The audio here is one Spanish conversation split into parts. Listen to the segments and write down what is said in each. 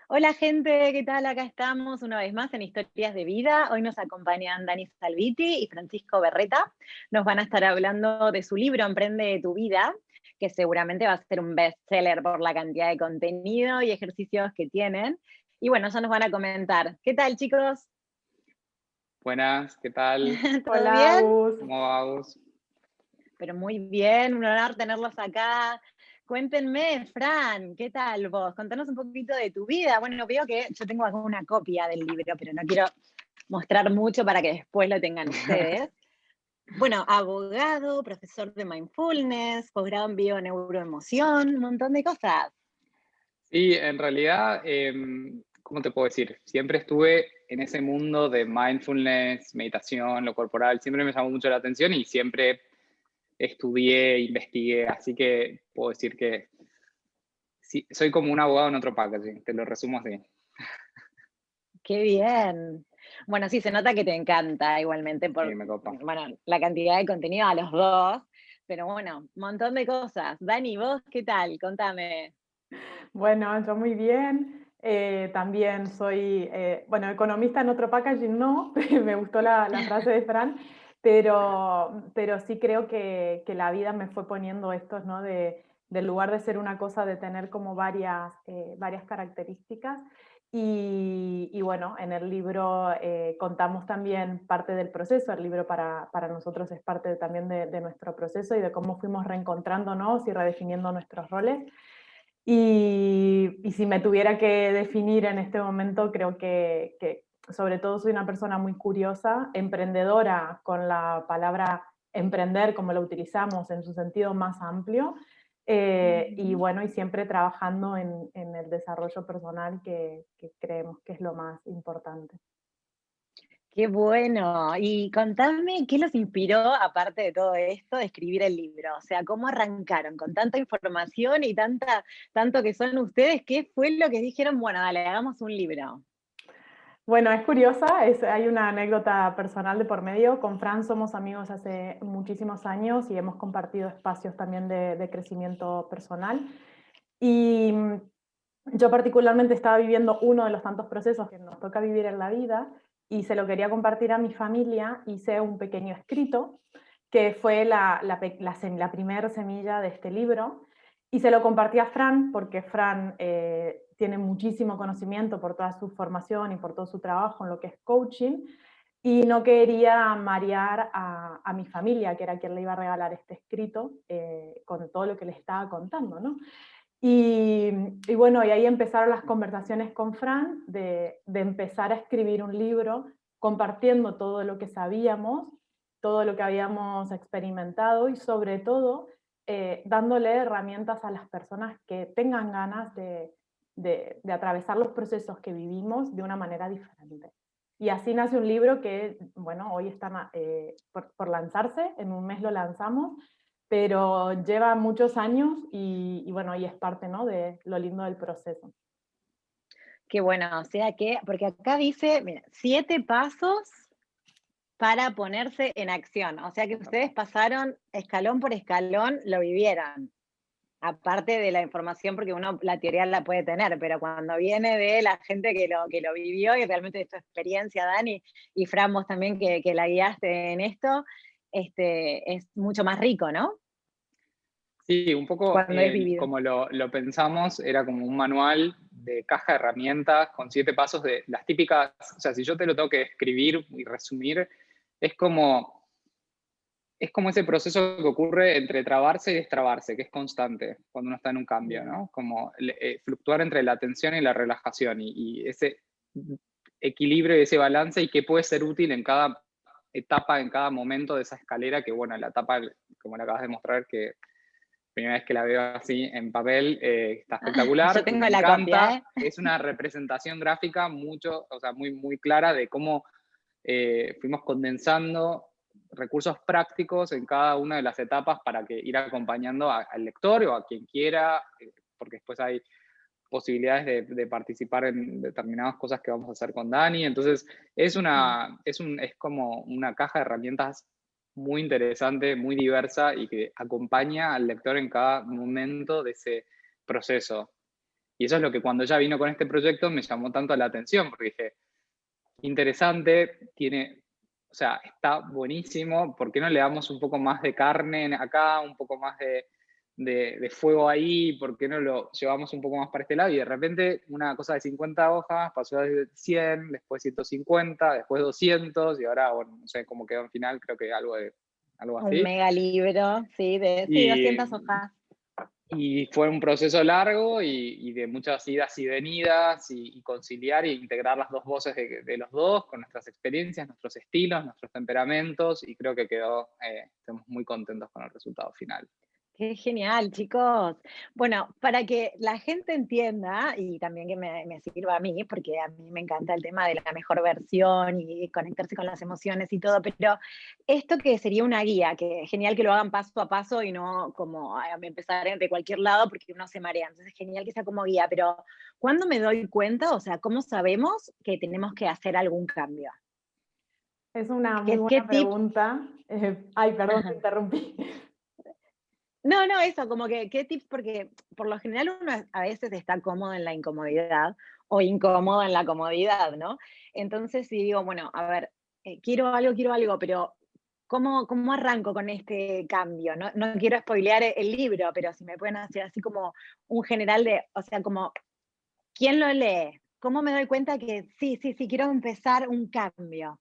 Hola gente, ¿qué tal? Acá estamos una vez más en Historias de Vida. Hoy nos acompañan Dani Salviti y Francisco Berreta. Nos van a estar hablando de su libro Emprende tu vida, que seguramente va a ser un bestseller por la cantidad de contenido y ejercicios que tienen. Y bueno, ya nos van a comentar. ¿Qué tal, chicos? Buenas, ¿qué tal? ¿Todo Hola, bien? Gus. ¿Cómo vamos? Pero muy bien, un honor tenerlos acá. Cuéntenme, Fran, ¿qué tal vos? Contanos un poquito de tu vida. Bueno, veo que yo tengo acá una copia del libro, pero no quiero mostrar mucho para que después lo tengan ustedes. Bueno, abogado, profesor de mindfulness, posgrado en bio-neuroemoción, un montón de cosas. Sí, en realidad, ¿cómo te puedo decir? Siempre estuve en ese mundo de mindfulness, meditación, lo corporal, siempre me llamó mucho la atención y siempre estudié, investigué, así que puedo decir que sí, soy como un abogado en otro packaging, te lo resumo así. Qué bien. Bueno, sí, se nota que te encanta igualmente Sí, por, me copa. bueno, la cantidad de contenido a los dos, pero bueno, un montón de cosas. Dani, ¿vos qué tal? Contame. Bueno, yo muy bien. También soy, bueno, economista en otro packaging, no, me gustó la frase de Fran, pero sí creo que la vida me fue poniendo estos, ¿no? Del lugar de ser una cosa, de tener como varias características. Y bueno, en el libro contamos también parte del proceso. El libro para nosotros es parte también de nuestro proceso y de cómo fuimos reencontrándonos y redefiniendo nuestros roles. Y si me tuviera que definir en este momento, creo que sobre todo soy una persona muy curiosa, emprendedora con la palabra emprender como la utilizamos en su sentido más amplio, y Ujú. bueno, y siempre trabajando en el desarrollo personal que creemos que es lo más importante. Qué bueno. Y contame, ¿qué los inspiró, aparte de todo esto, de escribir el libro? O sea, ¿cómo arrancaron con tanta información y tanto que son ustedes? ¿Qué fue lo que dijeron? Bueno, dale, hagamos un libro. Bueno, es curiosa, hay una anécdota personal de por medio. Con Fran somos amigos hace muchísimos años y hemos compartido espacios también de crecimiento personal. Y yo particularmente estaba viviendo uno de los tantos procesos que nos toca vivir en la vida y se lo quería compartir a mi familia. Hice un pequeño escrito que fue la primera semilla de este libro, y se lo compartí a Fran porque Fran tiene muchísimo conocimiento por toda su formación y por todo su trabajo en lo que es coaching, y no quería marear a mi familia, que era quien le iba a regalar este escrito, con todo lo que le estaba contando, ¿no? Y, y bueno, y ahí empezaron las conversaciones con Fran de empezar a escribir un libro compartiendo todo lo que sabíamos, todo lo que habíamos experimentado y sobre todo dándole herramientas a las personas que tengan ganas de atravesar los procesos que vivimos de una manera diferente. Y así nace un libro que, bueno, hoy está por lanzarse, en un mes lo lanzamos, pero lleva muchos años y bueno, y es parte, ¿no?, de lo lindo del proceso. Qué bueno, o sea que, porque acá dice, mira, 7 pasos para ponerse en acción. O sea que ustedes pasaron escalón por escalón, lo vivieron. Aparte de la información, porque uno la teoría la puede tener, pero cuando viene de la gente que lo vivió y realmente de tu experiencia, Dani, y Fran, vos también que la guiaste en esto, es mucho más rico, ¿no? Sí, un poco Cuando es vivido. como lo pensamos, era como un manual de caja de herramientas con 7 pasos de las típicas, o sea, si yo te lo tengo que escribir y resumir, es como, es como ese proceso que ocurre entre trabarse y destrabarse, que es constante cuando uno está en un cambio, Bien. ¿no? Como fluctuar entre la tensión y la relajación y ese equilibrio y ese balance y qué puede ser útil en cada etapa, en cada momento de esa escalera, que bueno, la etapa, como la acabas de mostrar, que primera vez que la veo así en papel, está Yo espectacular, tengo me la copia, encanta, ¿eh? es una representación gráfica mucho, o sea, muy, muy clara de cómo fuimos condensando recursos prácticos en cada una de las etapas para que ir acompañando al lector o a quien quiera, porque después hay posibilidades de participar en determinadas cosas que vamos a hacer con Dani. Entonces, Ujú. es como una caja de herramientas muy interesante, muy diversa y que acompaña al lector en cada momento de ese proceso. Y eso es lo que cuando ella vino con este proyecto me llamó tanto la atención, porque dije, interesante, o sea, está buenísimo, ¿por qué no le damos un poco más de carne acá, un poco más de fuego ahí? ¿Por qué no lo llevamos un poco más para este lado? Y de repente una cosa de 50 hojas pasó a 100, después 150, después 200, y ahora, bueno, no sé cómo quedó en final, creo que algo Un así. mega libro, sí, sí, 200 hojas. Y fue un proceso largo y de muchas idas y venidas y conciliar e integrar las dos voces de los dos con nuestras experiencias, nuestros estilos, nuestros temperamentos, y creo que estamos muy contentos con el resultado final. Qué genial, chicos. Bueno, para que la gente entienda y también que me sirva a mí, porque a mí me encanta el tema de la mejor versión y conectarse con las emociones y todo, pero esto que sería una guía, que es genial que lo hagan paso a paso y no como empezar de cualquier lado porque uno se marea. Entonces es genial que sea como guía, pero ¿cuándo me doy cuenta? O sea, ¿cómo sabemos que tenemos que hacer algún cambio? Es una muy ¿Qué buena tips? pregunta. Ay, perdón, te interrumpí. No, no, eso, como que, ¿qué tips? Porque por lo general uno a veces está cómodo en la incomodidad o incómodo en la comodidad, ¿no? Entonces, si digo, bueno, a ver, quiero algo, pero ¿cómo arranco con este cambio? No, no quiero spoilear el libro, pero si me pueden hacer así como un general de, o sea, como, ¿quién lo lee? ¿Cómo me doy cuenta que sí, quiero empezar un cambio?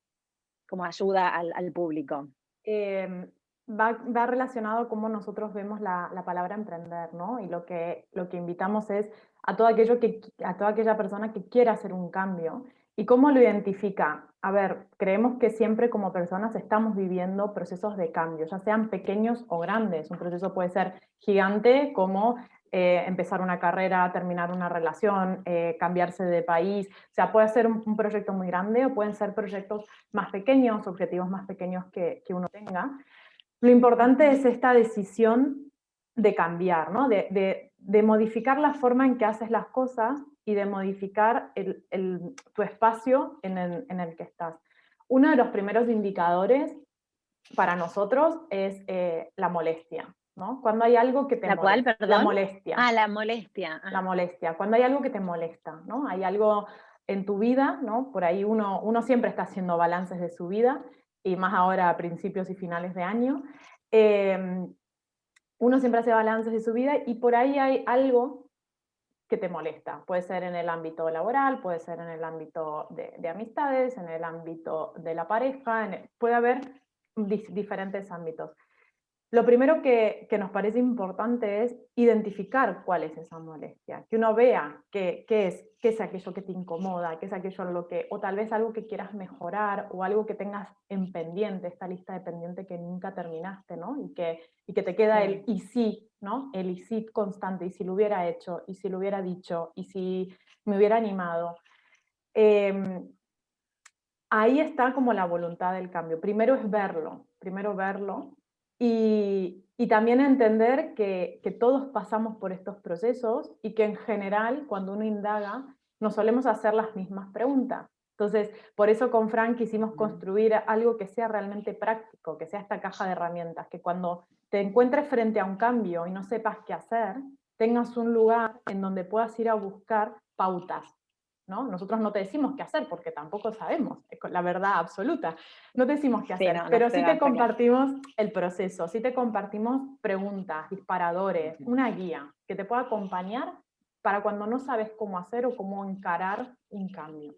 Como ayuda al público. Eh, va relacionado a cómo nosotros vemos la palabra emprender, ¿no? Y lo que invitamos es a toda aquella persona que quiera hacer un cambio. ¿Y cómo lo identifica? A ver, creemos que siempre como personas estamos viviendo procesos de cambio, ya sean pequeños o grandes. Un proceso puede ser gigante como empezar una carrera, terminar una relación, cambiarse de país. O sea, puede ser un proyecto muy grande o pueden ser proyectos más pequeños, objetivos más pequeños que uno tenga. Lo importante es esta decisión de cambiar, ¿no? de modificar la forma en que haces las cosas y de modificar tu espacio en el que estás. Uno de los primeros indicadores para nosotros es la molestia, ¿no? Cuando hay algo que te ¿La cual, molesta. La perdón? molestia. Ah, la molestia. La molestia. Cuando hay algo que te molesta, ¿no? Hay algo en tu vida, ¿no? Por ahí uno siempre está haciendo balances de su vida, y más ahora a principios y finales de año. Uno siempre hace balances de su vida y por ahí hay algo que te molesta. Puede ser en el ámbito laboral, puede ser en el ámbito de amistades, en el ámbito de la pareja, puede haber diferentes ámbitos. Lo primero que nos parece importante es identificar cuál es esa molestia, que uno vea qué es aquello que te incomoda, qué es aquello o tal vez algo que quieras mejorar o algo que tengas en pendiente, esta lista de pendiente que nunca terminaste, ¿no? Y que te queda el y sí, ¿no? El y sí constante, y si lo hubiera hecho, y si lo hubiera dicho, y si me hubiera animado. Ahí está como la voluntad del cambio. Primero verlo y también entender que todos pasamos por estos procesos y que en general cuando uno indaga nos solemos hacer las mismas preguntas. Entonces, por eso con Fran quisimos construir algo que sea realmente práctico, que sea esta caja de herramientas, que cuando te encuentres frente a un cambio y no sepas qué hacer, tengas un lugar en donde puedas ir a buscar pautas, ¿no? Nosotros no te decimos qué hacer porque tampoco sabemos, la verdad absoluta. No te decimos qué Sí, hacer, no, no pero se sí va te a sacar. compartimos el proceso, sí te compartimos preguntas, disparadores, una guía que te pueda acompañar para cuando no sabes cómo hacer o cómo encarar un cambio.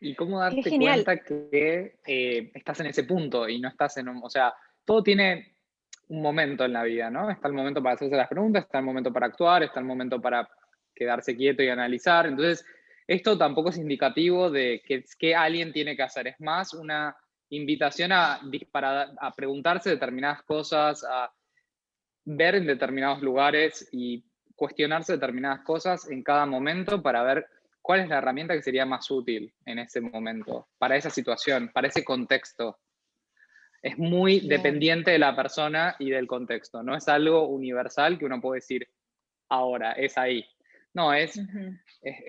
¿Y cómo Qué darte genial. cuenta que estás en ese punto y no estás o sea, todo tiene un momento en la vida, ¿no? Está el momento para hacerse las preguntas, está el momento para actuar, está el momento para quedarse quieto y analizar. Entonces, esto tampoco es indicativo de que alguien tiene que hacer. Es más una invitación a preguntarse determinadas cosas, a ver en determinados lugares y cuestionarse determinadas cosas en cada momento para ver cuál es la herramienta que sería más útil en ese momento, para esa situación, para ese contexto. Es muy Bien. dependiente de la persona y del contexto. No es algo universal que uno puede decir ahora, es ahí. No, es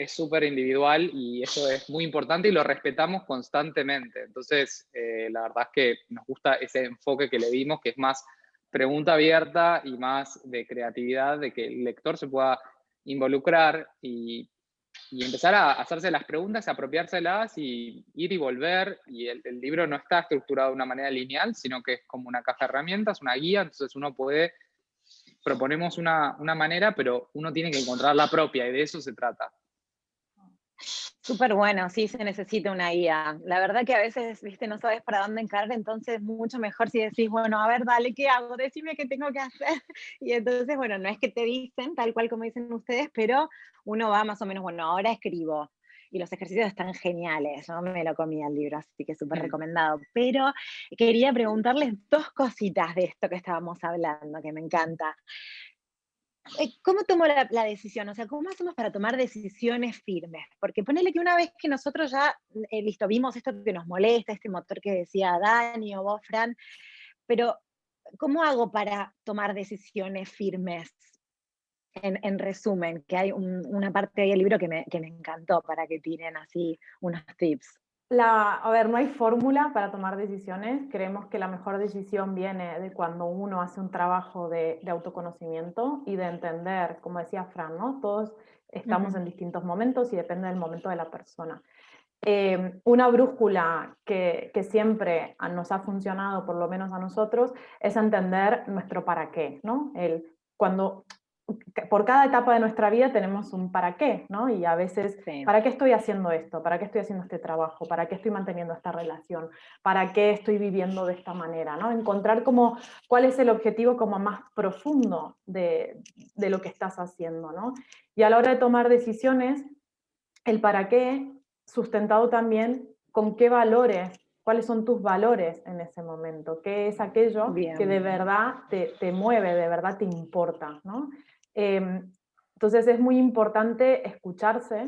súper individual y eso es muy importante y lo respetamos constantemente. Entonces, la verdad es que nos gusta ese enfoque que le dimos, que es más pregunta abierta y más de creatividad, de que el lector se pueda involucrar y empezar a hacerse las preguntas, apropiárselas y ir y volver. Y el libro no está estructurado de una manera lineal, sino que es como una caja de herramientas, una guía, entonces uno puede, proponemos una manera, pero uno tiene que encontrar la propia y de eso se trata. Súper bueno, sí, se necesita una guía. La verdad que a veces, viste, no sabes para dónde encarar, entonces mucho mejor si decís, bueno, a ver, dale, ¿qué hago? Decime qué tengo que hacer. Y entonces, bueno, no es que te dicen tal cual como dicen ustedes, pero uno va más o menos, bueno, ahora escribo. Y los ejercicios están geniales, yo me lo comí el libro, así que súper recomendado. Pero quería preguntarles dos cositas de esto que estábamos hablando, que me encanta. ¿Cómo tomo la decisión? O sea, ¿cómo hacemos para tomar decisiones firmes? Porque ponele que una vez que nosotros ya, listo, vimos esto que nos molesta, este motor que decía Dani o vos, Fran, pero ¿cómo hago para tomar decisiones firmes? En resumen, que hay una parte del libro que me encantó para que tiren así unos tips. A ver, no hay fórmula para tomar decisiones. Creemos que la mejor decisión viene de cuando uno hace un trabajo de autoconocimiento y de entender, como decía Fran, ¿no? Todos estamos en distintos momentos y depende del momento de la persona. Una brújula que siempre nos ha funcionado, por lo menos a nosotros, es entender nuestro para qué, ¿no? Por cada etapa de nuestra vida tenemos un para qué, ¿no? Y a veces, Sí. ¿para qué estoy haciendo esto? ¿Para qué estoy haciendo este trabajo? ¿Para qué estoy manteniendo esta relación? ¿Para qué estoy viviendo de esta manera? ¿No? Encontrar como cuál es el objetivo como más profundo de lo que estás haciendo, ¿no? Y a la hora de tomar decisiones, el para qué sustentado también con qué valores, cuáles son tus valores en ese momento, qué es aquello Bien. que de verdad te mueve, de verdad te importa, ¿no? Entonces es muy importante escucharse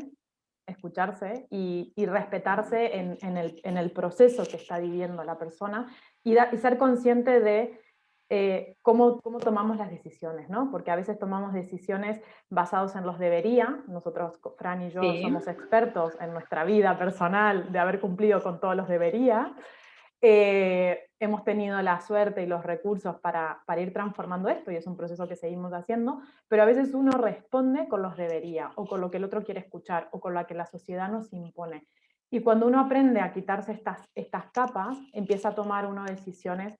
y respetarse en el proceso que está viviendo la persona y ser consciente de cómo tomamos las decisiones, ¿no? Porque a veces tomamos decisiones basadas en los debería. Nosotros, Fran y yo, Sí. somos expertos en nuestra vida personal de haber cumplido con todos los debería. Hemos tenido la suerte y los recursos para ir transformando esto y es un proceso que seguimos haciendo, pero a veces uno responde con los debería o con lo que el otro quiere escuchar o con lo que la sociedad nos impone. Y cuando uno aprende a quitarse estas capas, empieza a tomar uno decisiones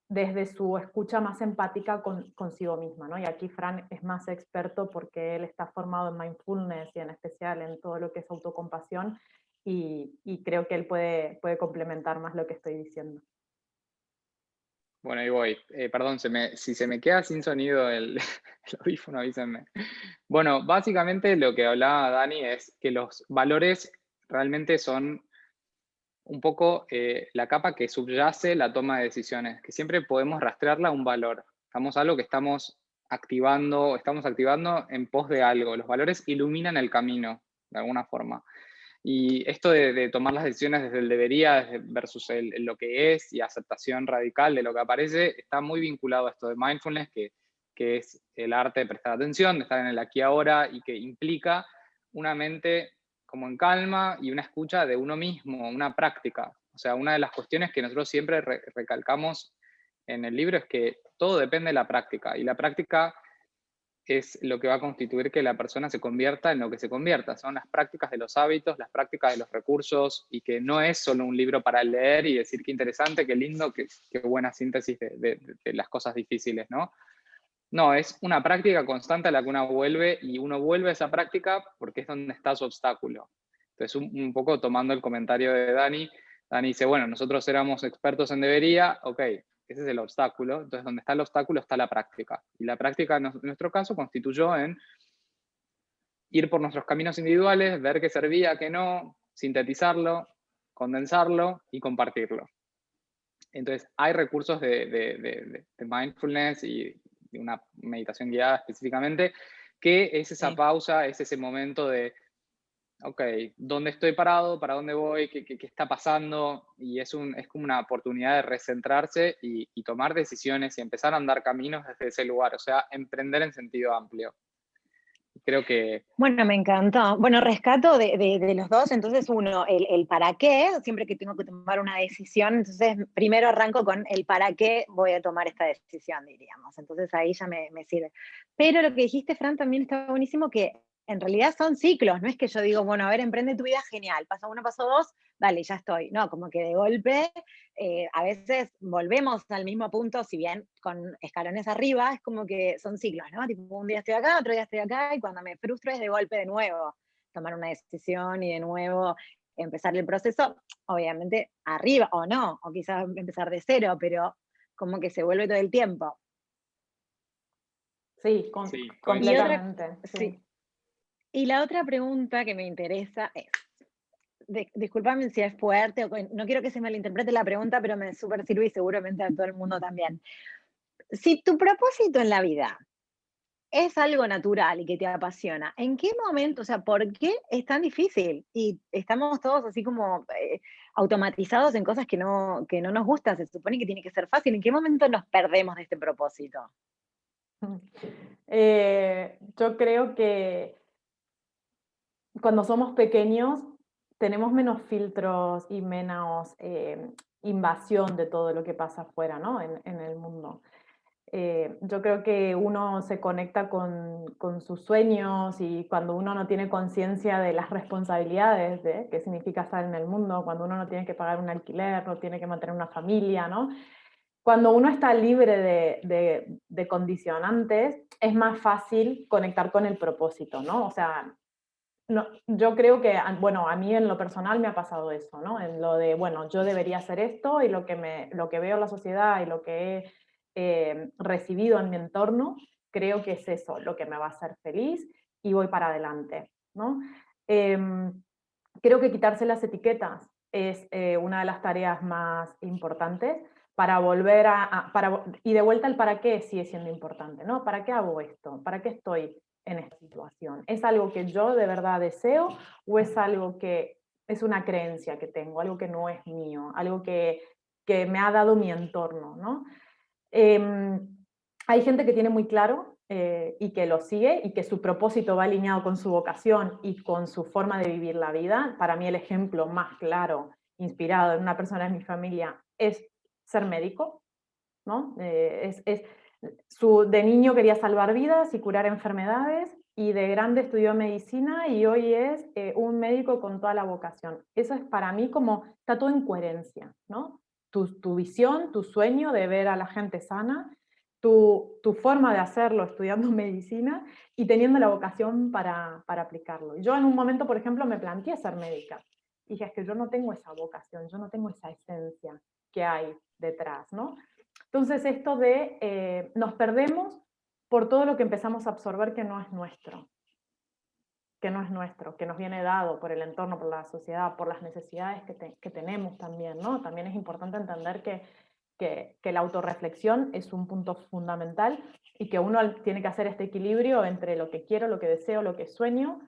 desde su escucha más empática consigo misma, ¿no? Y aquí Fran es más experto porque él está formado en mindfulness y en especial en todo lo que es autocompasión y creo que él puede complementar más lo que estoy diciendo. Bueno, ahí voy. Perdón, si se me queda sin sonido el audífono, avísenme. Bueno, básicamente lo que hablaba Dani es que los valores realmente son un poco la capa que subyace la toma de decisiones, que siempre podemos rastrearla a un valor. Algo que estamos activando en pos de algo. Los valores iluminan el camino, de alguna forma. Y esto de tomar las decisiones desde el debería versus lo que es y aceptación radical de lo que aparece, está muy vinculado a esto de mindfulness, que es el arte de prestar atención, de estar en el aquí y ahora, y que implica una mente como en calma y una escucha de uno mismo, una práctica. O sea, una de las cuestiones que nosotros siempre recalcamos en el libro es que todo depende de la práctica, y la práctica es lo que va a constituir que la persona se convierta en lo que se convierta. Son las prácticas de los hábitos, las prácticas de los recursos, y que no es solo un libro para leer y decir qué interesante, qué lindo, qué buena síntesis de las cosas difíciles, ¿no? No, es una práctica constante a la que uno vuelve, y uno vuelve a esa práctica porque es donde está su obstáculo. Entonces, un poco tomando el comentario de Dani dice, bueno, nosotros éramos expertos en debería, ok, ese es el obstáculo. Entonces, donde está el obstáculo está la práctica. Y la práctica, en nuestro caso, constituyó en ir por nuestros caminos individuales, ver qué servía, qué no, sintetizarlo, condensarlo y compartirlo. Entonces, hay recursos de mindfulness y de una meditación guiada específicamente, que es esa pausa, es ese momento de, ok, ¿dónde estoy parado? ¿Para dónde voy? ¿Qué está pasando? Y es como una oportunidad de recentrarse y tomar decisiones y empezar a andar caminos desde ese lugar, o sea, emprender en sentido amplio. Creo que... Bueno, me encantó. Bueno, rescato de los dos, entonces uno, el para qué, siempre que tengo que tomar una decisión, entonces primero arranco con el para qué voy a tomar esta decisión, diríamos. Entonces ahí ya me sirve. Pero lo que dijiste, Fran, también está buenísimo, que en realidad son ciclos, no es que yo digo, bueno, a ver, emprende tu vida, genial, paso uno, paso dos, dale, ya estoy. No, como que de golpe a veces volvemos al mismo punto, si bien con escalones arriba, es como que son ciclos, ¿no? Tipo, un día estoy acá, otro día estoy acá, y cuando me frustro es de golpe de nuevo tomar una decisión y de nuevo empezar el proceso, obviamente arriba o no, o quizás empezar de cero, pero como que se vuelve todo el tiempo. Sí, Sí, Y otra, completamente. sí. Sí. Y la otra pregunta que me interesa es, discúlpame si es fuerte, no quiero que se malinterprete la pregunta, pero me súper sirve y seguramente a todo el mundo también. Si tu propósito en la vida es algo natural y que te apasiona, ¿en qué momento, o sea, por qué es tan difícil? Y estamos todos así como automatizados en cosas que no nos gustan, se supone que tiene que ser fácil. ¿En qué momento nos perdemos de este propósito? Yo creo que cuando somos pequeños tenemos menos filtros y menos invasión de todo lo que pasa afuera, ¿no? En el mundo. Yo creo que uno se conecta con sus sueños y cuando uno no tiene conciencia de las responsabilidades de qué significa estar en el mundo, cuando uno no tiene que pagar un alquiler, no tiene que mantener una familia, ¿no? Cuando uno está libre de condicionantes, es más fácil conectar con el propósito, ¿no? O sea, no, yo creo que, bueno, a mí en lo personal me ha pasado eso, ¿no? En lo de, bueno, yo debería hacer esto y lo que veo en la sociedad y lo que he recibido en mi entorno, creo que es eso, lo que me va a hacer feliz y voy para adelante, ¿no? Creo que quitarse las etiquetas es una de las tareas más importantes para volver y de vuelta el para qué sigue siendo importante, ¿no? ¿Para qué hago esto? ¿Para qué estoy en esta situación? ¿Es algo que yo de verdad deseo o es algo que es una creencia que tengo, algo que no es mío, algo que me ha dado mi entorno, ¿no? Hay gente que tiene muy claro y que lo sigue y que su propósito va alineado con su vocación y con su forma de vivir la vida. Para mí el ejemplo más claro, inspirado en una persona de mi familia, es ser médico, ¿no? De niño quería salvar vidas y curar enfermedades y de grande estudió medicina y hoy es un médico con toda la vocación. Eso es para mí como, está todo en coherencia, ¿no? Tu visión, tu sueño de ver a la gente sana, tu forma de hacerlo estudiando medicina y teniendo la vocación para aplicarlo. Yo en un momento, por ejemplo, me planteé ser médica. Dije, es que yo no tengo esa vocación, yo no tengo esa esencia que hay detrás, ¿no? Entonces esto de nos perdemos por todo lo que empezamos a absorber que no es nuestro, que nos viene dado por el entorno, por la sociedad, por las necesidades que tenemos también, ¿no? También es importante entender que la autorreflexión es un punto fundamental y que uno tiene que hacer este equilibrio entre lo que quiero, lo que deseo, lo que sueño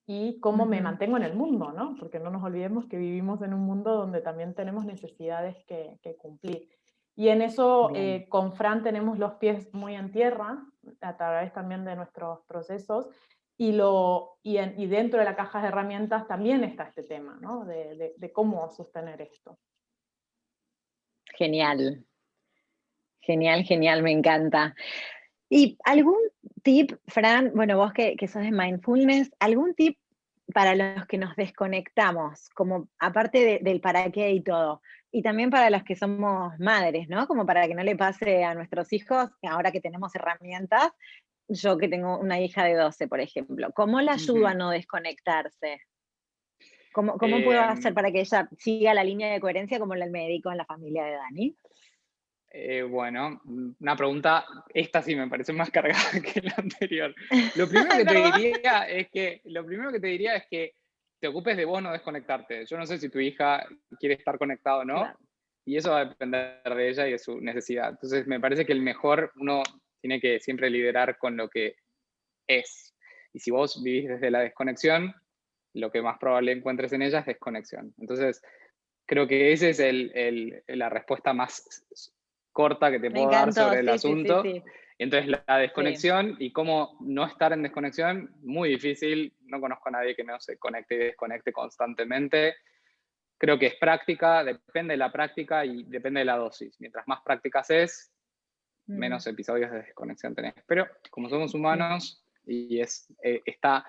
y cómo me mantengo en el mundo, ¿no? Porque no nos olvidemos que vivimos en un mundo donde también tenemos necesidades que cumplir. Y en eso con Fran tenemos los pies muy en tierra, a través también de nuestros procesos, y dentro de la caja de herramientas también está este tema, ¿no? De cómo sostener esto. Genial, genial, genial, me encanta. ¿Y algún tip, Fran, bueno, vos que sos de mindfulness, algún tip para los que nos desconectamos, como aparte del para qué y todo, y también para los que somos madres, ¿no? Como para que no le pase a nuestros hijos, ahora que tenemos herramientas, yo que tengo una hija de 12, por ejemplo, ¿cómo la ayudo a no desconectarse? ¿Cómo puedo hacer para que ella siga la línea de coherencia como el médico en la familia de Dani? Bueno, una pregunta, esta sí me parece más cargada que la anterior. Lo primero Ay, que te perdón. diría es que te ocupes de vos no desconectarte. Yo no sé si tu hija quiere estar conectada o no, Claro. y eso va a depender de ella y de su necesidad. Entonces, me parece que el mejor uno tiene que siempre liderar con lo que es. Y si vos vivís desde la desconexión, lo que más probable encuentres en ella es desconexión. Entonces, creo que esa es la respuesta más corta que te Me puedo dar encantó, sobre el sí, sí, sí, asunto. sí. Entonces la desconexión y cómo no estar en desconexión, muy difícil. No conozco a nadie que no se conecte y desconecte constantemente. Creo que es práctica, depende de la práctica y depende de la dosis. Mientras más práctica haces, menos episodios de desconexión tenés. Pero como somos humanos y está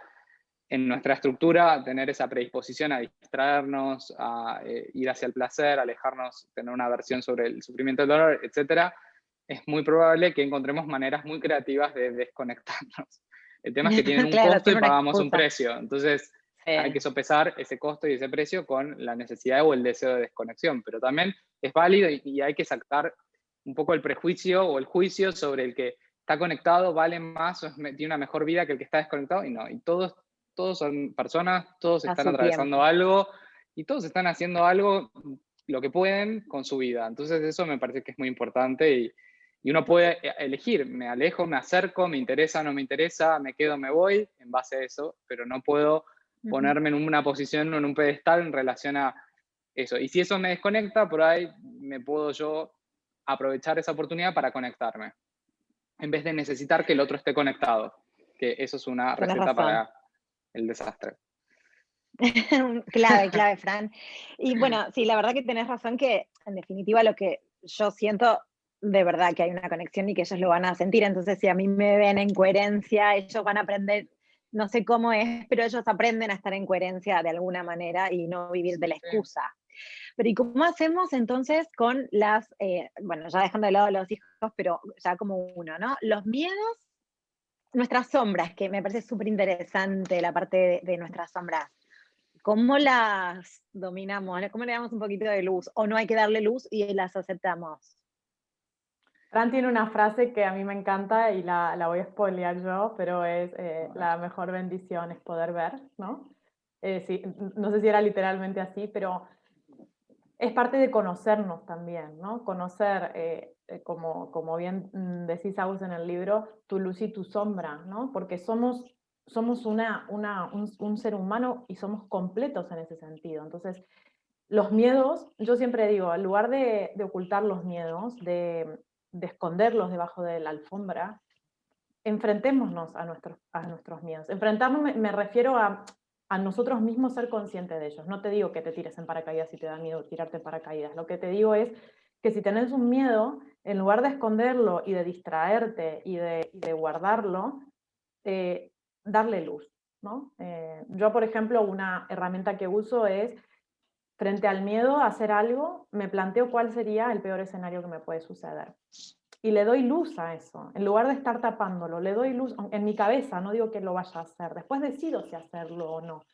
en nuestra estructura tener esa predisposición a distraernos, a ir hacia el placer, alejarnos, tener una aversión sobre el sufrimiento, el dolor, etc., es muy probable que encontremos maneras muy creativas de desconectarnos. El tema es que tienen un Claro, costo y tiene una pagamos un excusa. precio. Entonces hay que Sí. sopesar ese costo y ese precio con la necesidad o el deseo de desconexión. Pero también es válido y hay que sacar un poco el prejuicio o el juicio sobre el que está conectado vale más o tiene una mejor vida que el que está desconectado. Y no, y todos son personas, todos A están su atravesando tiempo. algo y todos están haciendo algo, lo que pueden con su vida. Entonces eso me parece que es muy importante y uno puede elegir, me alejo, me acerco, me interesa, no me interesa, me quedo, me voy, en base a eso, pero no puedo ponerme en una posición o en un pedestal en relación a eso. Y si eso me desconecta, por ahí me puedo yo aprovechar esa oportunidad para conectarme, en vez de necesitar que el otro esté conectado, que eso es una Tenés receta razón. para el desastre. Clave, Fran. Y bueno, sí, la verdad que tenés razón que en definitiva lo que yo siento de verdad que hay una conexión y que ellos lo van a sentir. Entonces, si a mí me ven en coherencia, ellos van a aprender, no sé cómo es, pero ellos aprenden a estar en coherencia de alguna manera y no vivir de la excusa. Pero ¿y cómo hacemos entonces con las, bueno, ya dejando de lado los hijos, pero ya como uno, ¿no? Los miedos, nuestras sombras, que me parece súper interesante la parte de nuestras sombras. ¿Cómo las dominamos? ¿Cómo le damos un poquito de luz? ¿O no hay que darle luz y las aceptamos? Fran tiene una frase que a mí me encanta y la voy a spoilear yo, pero es la mejor bendición es poder ver, ¿no? Sí, no sé si era literalmente así, pero es parte de conocernos también, ¿no? Conocer, como bien decís Agus en el libro, tu luz y tu sombra, ¿no? Porque somos un ser humano y somos completos en ese sentido. Entonces, los miedos, yo siempre digo, en lugar de ocultar los miedos, de esconderlos debajo de la alfombra, enfrentémonos a nuestros miedos. Enfrentarnos me refiero a nosotros mismos ser conscientes de ellos. No te digo que te tires en paracaídas si te da miedo tirarte en paracaídas. Lo que te digo es que si tenés un miedo, en lugar de esconderlo y de distraerte y de guardarlo, darle luz, ¿no? Yo, por ejemplo, una herramienta que uso es, frente al miedo a hacer algo, me planteo cuál sería el peor escenario que me puede suceder. Y le doy luz a eso. En lugar de estar tapándolo, le doy luz en mi cabeza, no digo que lo vaya a hacer. Después decido si hacerlo o no.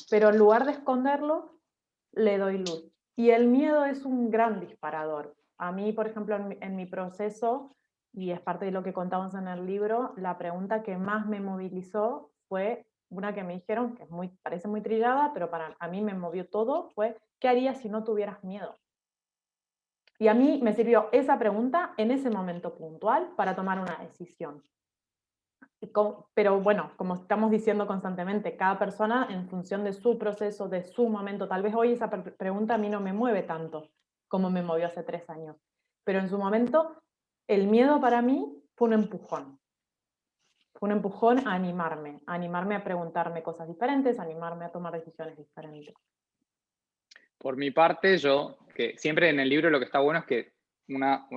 Pero en lugar de esconderlo, le doy luz. Y el miedo es un gran disparador. A mí, por ejemplo, en mi proceso, y es parte de lo que contamos en el libro, la pregunta que más me movilizó fue una que me dijeron, que parece muy trillada, pero a mí me movió todo, fue, ¿qué harías si no tuvieras miedo? Y a mí me sirvió esa pregunta en ese momento puntual para tomar una decisión. Pero bueno, como estamos diciendo constantemente, cada persona en función de su proceso, de su momento, tal vez hoy esa pregunta a mí no me mueve tanto como me movió hace 3 años. Pero en su momento, el miedo para mí fue un empujón. Fue un empujón a animarme a preguntarme cosas diferentes, a animarme a tomar decisiones diferentes. Por mi parte, yo, que siempre en el libro lo que está bueno es que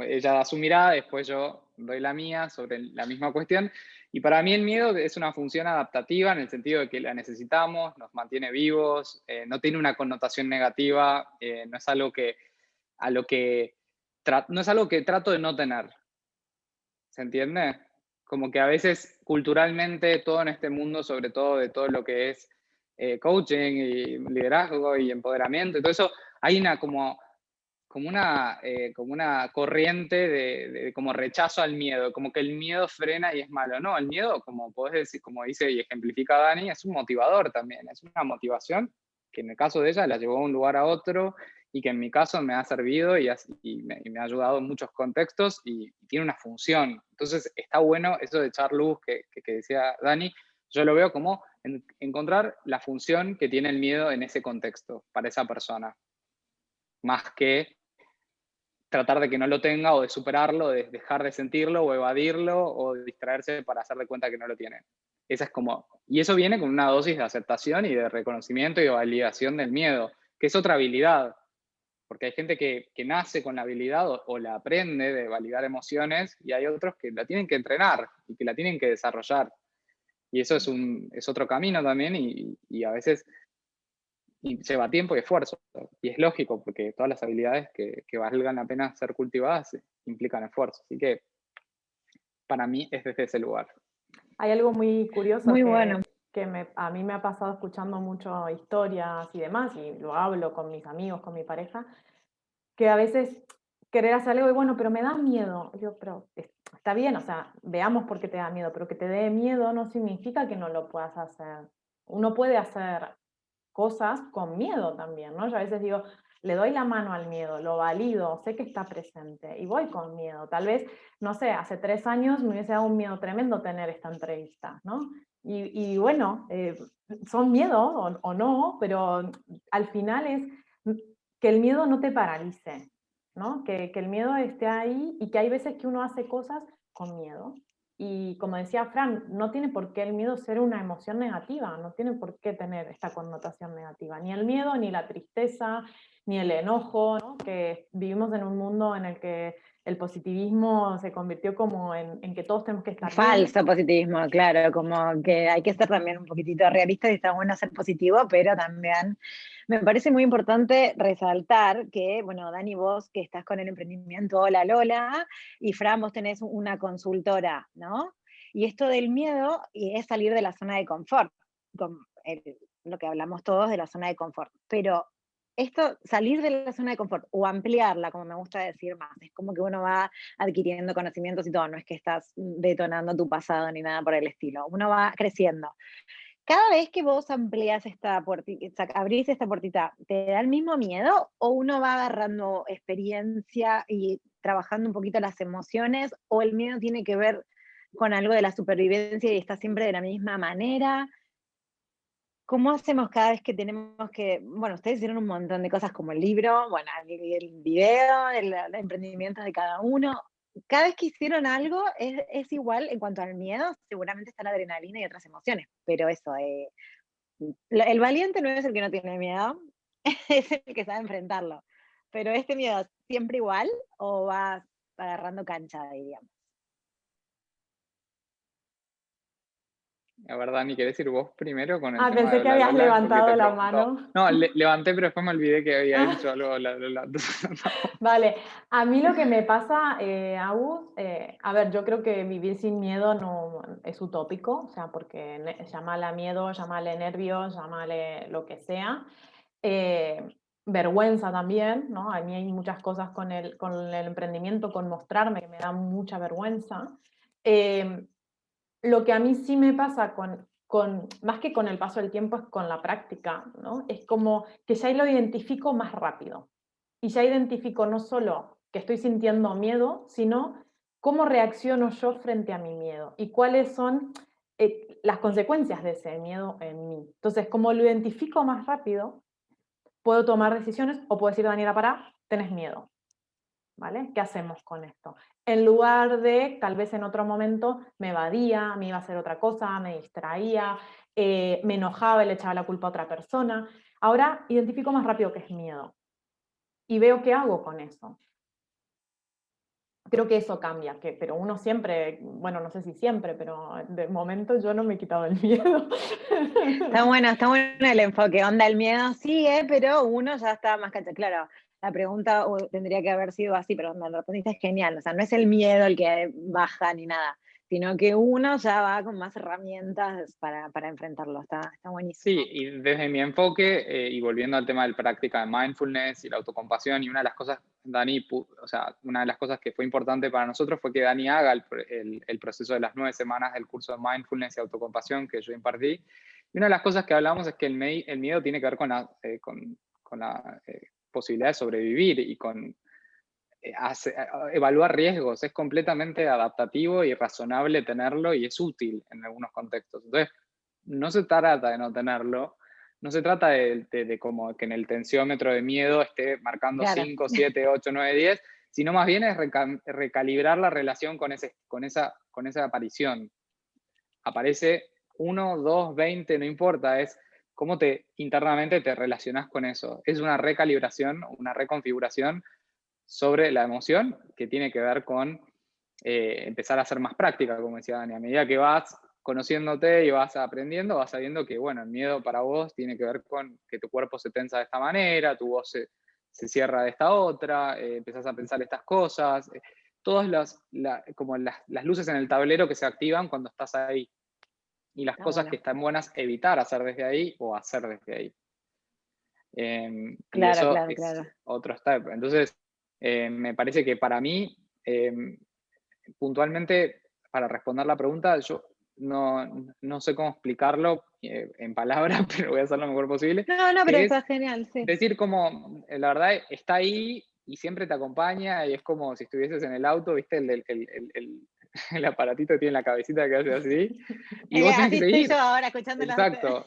ella da su mirada, después yo doy la mía sobre la misma cuestión. Y para mí el miedo es una función adaptativa en el sentido de que la necesitamos, nos mantiene vivos, no tiene una connotación negativa, no es algo no es algo que trato de no tener. ¿Se entiende? Como que a veces culturalmente todo en este mundo, sobre todo de todo lo que es coaching y liderazgo y empoderamiento y todo eso, hay como una corriente de como rechazo al miedo, como que el miedo frena y es malo. No, el miedo, como podés decir, como dice y ejemplifica Dani, es un motivador también, es una motivación que en el caso de ella la llevó a un lugar a otro y que en mi caso me ha servido y me ha ayudado en muchos contextos y tiene una función. Entonces está bueno eso de echar luz que decía Dani, yo lo veo como encontrar la función que tiene el miedo en ese contexto para esa persona, más que tratar de que no lo tenga o de superarlo, de dejar de sentirlo o evadirlo o de distraerse para hacer de cuenta que no lo tiene. Esa es como, y eso viene con una dosis de aceptación y de reconocimiento y de validación del miedo, que es otra habilidad, porque hay gente que nace con la habilidad o la aprende de validar emociones y hay otros que la tienen que entrenar y que la tienen que desarrollar. Y eso es otro camino también y a veces lleva tiempo y esfuerzo. Y es lógico, porque todas las habilidades que valgan la pena ser cultivadas implican esfuerzo. Así que para mí es desde ese lugar. Hay algo muy curioso Muy bueno. que a mí me ha pasado escuchando mucho historias y demás, y lo hablo con mis amigos, con mi pareja, que a veces querer hacer algo y bueno, pero me da miedo. Yo, pero está bien, o sea, veamos por qué te da miedo, pero que te dé miedo no significa que no lo puedas hacer. Uno puede hacer cosas con miedo también, ¿no? Yo a veces digo, le doy la mano al miedo, lo valido, sé que está presente y voy con miedo. Tal vez, no sé, hace 3 años me hubiese dado un miedo tremendo tener esta entrevista, ¿no? Y bueno, son miedo o no, pero al final es que el miedo no te paralice, ¿no? Que el miedo esté ahí y que hay veces que uno hace cosas con miedo. Y como decía Fran, no tiene por qué el miedo ser una emoción negativa, no tiene por qué tener esta connotación negativa, ni el miedo, ni la tristeza, ni el enojo, ¿no? Que vivimos en un mundo en el que el positivismo se convirtió como en que todos tenemos que estar bien. Falso positivismo, claro, como que hay que ser también un poquitito realista y está bueno ser positivo, pero también me parece muy importante resaltar que, bueno, Dani, vos que estás con el emprendimiento Hola Lola, y Fran, vos tenés una consultora, ¿no? Y esto del miedo es salir de la zona de confort, lo que hablamos todos de la zona de confort, pero esto, salir de la zona de confort o ampliarla, como me gusta decir más, es como que uno va adquiriendo conocimientos y todo, no es que estás detonando tu pasado ni nada por el estilo, uno va creciendo. Cada vez que vos amplías esta puertita, abrís esta puertita, ¿te da el mismo miedo o uno va agarrando experiencia y trabajando un poquito las emociones o el miedo tiene que ver con algo de la supervivencia y está siempre de la misma manera? ¿Cómo hacemos cada vez que tenemos que, bueno, ustedes hicieron un montón de cosas como el libro, bueno, el video, el emprendimiento de cada uno? Cada vez que hicieron algo es igual en cuanto al miedo, seguramente está la adrenalina y otras emociones, pero eso, el valiente no es el que no tiene miedo, es el que sabe enfrentarlo. Pero este miedo, ¿siempre igual o vas agarrando cancha, diríamos? La verdad, ni querés ir vos primero con el tema Pensé de que la habías Lola, porque levantado te la preguntó. mano. No, levanté, pero después me olvidé que había dicho algo la Lola. Vale, a mí lo que me pasa, Agus, a ver, yo creo que vivir sin miedo no es utópico, o sea, porque llámale miedo, llámale nervios, llámale lo que sea. Vergüenza también, ¿no? A mí hay muchas cosas con el emprendimiento, con mostrarme, que me da mucha vergüenza. Lo que a mí sí me pasa más que con el paso del tiempo, es con la práctica, ¿no? Es como que ya lo identifico más rápido. Y ya identifico no solo que estoy sintiendo miedo, sino cómo reacciono yo frente a mi miedo y cuáles son las consecuencias de ese miedo en mí. Entonces, como lo identifico más rápido, puedo tomar decisiones o puedo decir, Daniela, pará, tenés miedo. ¿Vale? ¿Qué hacemos con esto? En lugar de, tal vez en otro momento, me evadía, me iba a hacer otra cosa, me distraía, me enojaba y le echaba la culpa a otra persona. Ahora identifico más rápido que es miedo y veo qué hago con eso. Creo que eso cambia, pero uno siempre, bueno, no sé si siempre, pero de momento yo no me he quitado el miedo. Está bueno el enfoque, onda el miedo sigue, pero uno ya está más cancha. Claro, la pregunta tendría que haber sido así, pero me lo respondiste genial, o sea, no es el miedo el que baja ni nada, sino que uno ya va con más herramientas para enfrentarlo, está buenísimo. Sí, y desde mi enfoque, y volviendo al tema de la práctica de mindfulness y la autocompasión, y una de las cosas, Dani, o sea, una de las cosas que fue importante para nosotros fue que Dani haga el proceso de las 9 semanas del curso de mindfulness y autocompasión que yo impartí. Y una de las cosas que hablamos es que el miedo tiene que ver con la posibilidad de sobrevivir y con evaluar riesgos. Es completamente adaptativo y razonable tenerlo y es útil en algunos contextos. Entonces, no se trata de no tenerlo, no se trata de como que en el tensiómetro de miedo esté marcando Claro. 5, 7, 8, 9, 10, sino más bien es recalibrar la relación con esa aparición. Aparece 1, 2, 20, no importa, es cómo internamente te relacionás con eso. Es una recalibración, una reconfiguración sobre la emoción que tiene que ver con empezar a ser más práctica, como decía Dani. A medida que vas conociéndote y vas aprendiendo, vas sabiendo que, bueno, el miedo para vos tiene que ver con que tu cuerpo se tensa de esta manera, tu voz se cierra de esta otra, empezás a pensar estas cosas, todas como las luces en el tablero que se activan cuando estás ahí. Y las cosas que están buenas evitar hacer desde ahí o hacer desde ahí. Y eso es otro step. Entonces, me parece que para mí, puntualmente, para responder la pregunta, yo no sé cómo explicarlo en palabras, pero voy a hacer lo mejor posible. No, pero está genial, sí. Decir como, la verdad, está ahí y siempre te acompaña y es como si estuvieses en el auto, ¿viste? El aparatito que tiene la cabecita que hace así. Y vos tenés que seguir. Estoy yo ahora escuchando. Exacto.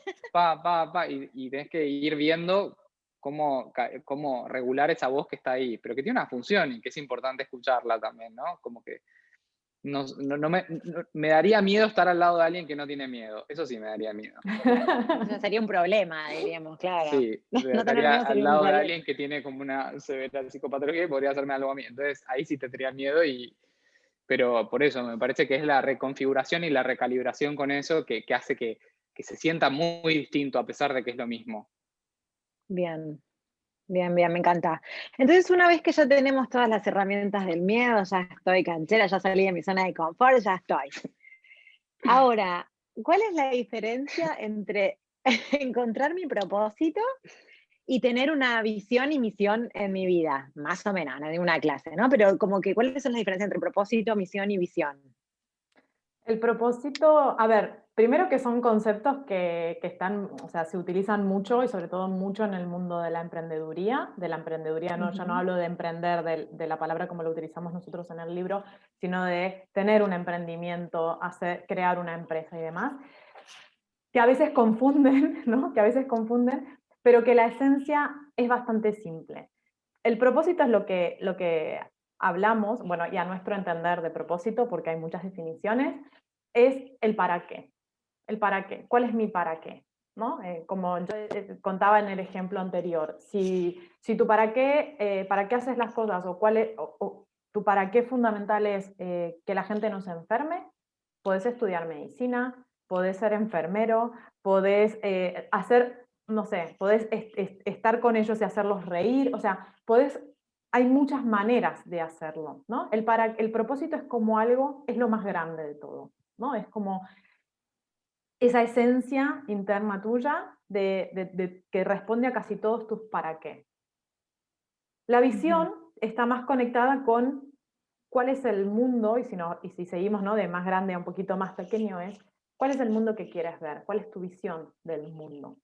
Y tenés que ir viendo cómo regular esa voz que está ahí, pero que tiene una función y que es importante escucharla también, ¿no? Como que me daría miedo estar al lado de alguien que no tiene miedo. Eso sí me daría miedo. Eso sería un problema, diríamos, claro. Sí, no tener miedo al lado de alguien que tiene como una severa psicopatología y podría hacerme algo a mí. Entonces ahí sí tendría miedo, pero por eso me parece que es la reconfiguración y la recalibración con eso que hace que se sienta muy distinto a pesar de que es lo mismo. Bien, me encanta. Entonces, una vez que ya tenemos todas las herramientas del miedo, ya estoy canchera, ya salí de mi zona de confort, ya estoy. Ahora, ¿cuál es la diferencia entre encontrar mi propósito y tener una visión y misión en mi vida? Más o menos, no de una clase, ¿no? Pero como que, ¿cuáles son las diferencias entre propósito, misión y visión? El propósito, a ver, primero que son conceptos que están, o sea, se utilizan mucho y sobre todo mucho en el mundo de la emprendeduría. No, ya no hablo de emprender de la palabra como lo utilizamos nosotros en el libro, sino de tener un emprendimiento, crear una empresa y demás, que a veces confunden, ¿no? Que a veces confunden, pero que la esencia es bastante simple. El propósito es lo que hablamos, bueno, y a nuestro entender de propósito, porque hay muchas definiciones, es el para qué. El para qué. ¿Cuál es mi para qué? ¿No? Como yo contaba en el ejemplo anterior, si tu para qué haces las cosas o tu para qué fundamental es que la gente no se enferme, podés estudiar medicina, podés ser enfermero, podés hacer, no sé, podés estar con ellos y hacerlos reír, o sea, hay muchas maneras de hacerlo, ¿no? El propósito es como algo, es lo más grande de todo, ¿no? Es como esa esencia interna tuya que responde a casi todos tus para qué. La visión está más conectada con cuál es el mundo, y si seguimos, ¿no? De más grande a un poquito más pequeño, es cuál es el mundo que quieres ver, cuál es tu visión del mundo,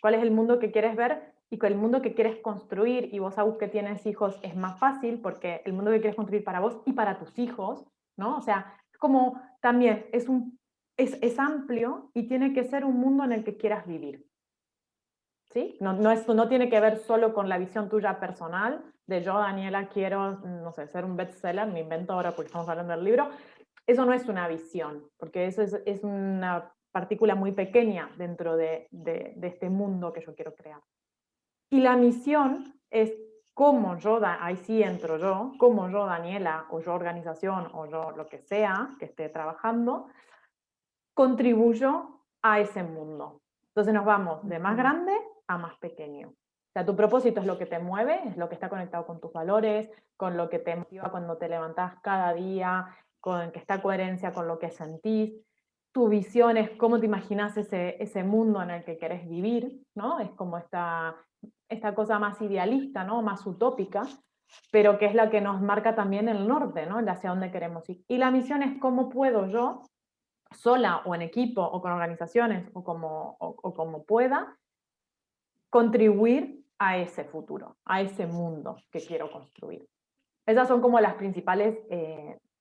cuál es el mundo que quieres ver y el mundo que quieres construir. Y vos, Agus, que tienes hijos, es más fácil porque el mundo que quieres construir para vos y para tus hijos, ¿no? O sea, como también es amplio y tiene que ser un mundo en el que quieras vivir. ¿Sí? No tiene que ver solo con la visión tuya personal, de yo, Daniela, quiero, no sé, ser un bestseller, me invento ahora porque estamos hablando del libro. Eso no es una visión, porque eso es una partícula muy pequeña dentro de este mundo que yo quiero crear. Y la misión es cómo yo, ahí sí entro yo, cómo yo, Daniela, o yo, organización, o yo, lo que sea que esté trabajando, contribuyo a ese mundo. Entonces nos vamos de más grande a más pequeño. O sea, tu propósito es lo que te mueve, es lo que está conectado con tus valores, con lo que te motiva cuando te levantás cada día, con que está coherencia con lo que sentís. Tu visión es cómo te imaginas ese mundo en el que querés vivir, ¿no? Es como esta cosa más idealista, ¿no? Más utópica, pero que es la que nos marca también el norte, ¿no? Hacia dónde queremos ir. Y la misión es cómo puedo yo, sola o en equipo o con organizaciones o como pueda, contribuir a ese futuro, a ese mundo que quiero construir. Esas son como las principales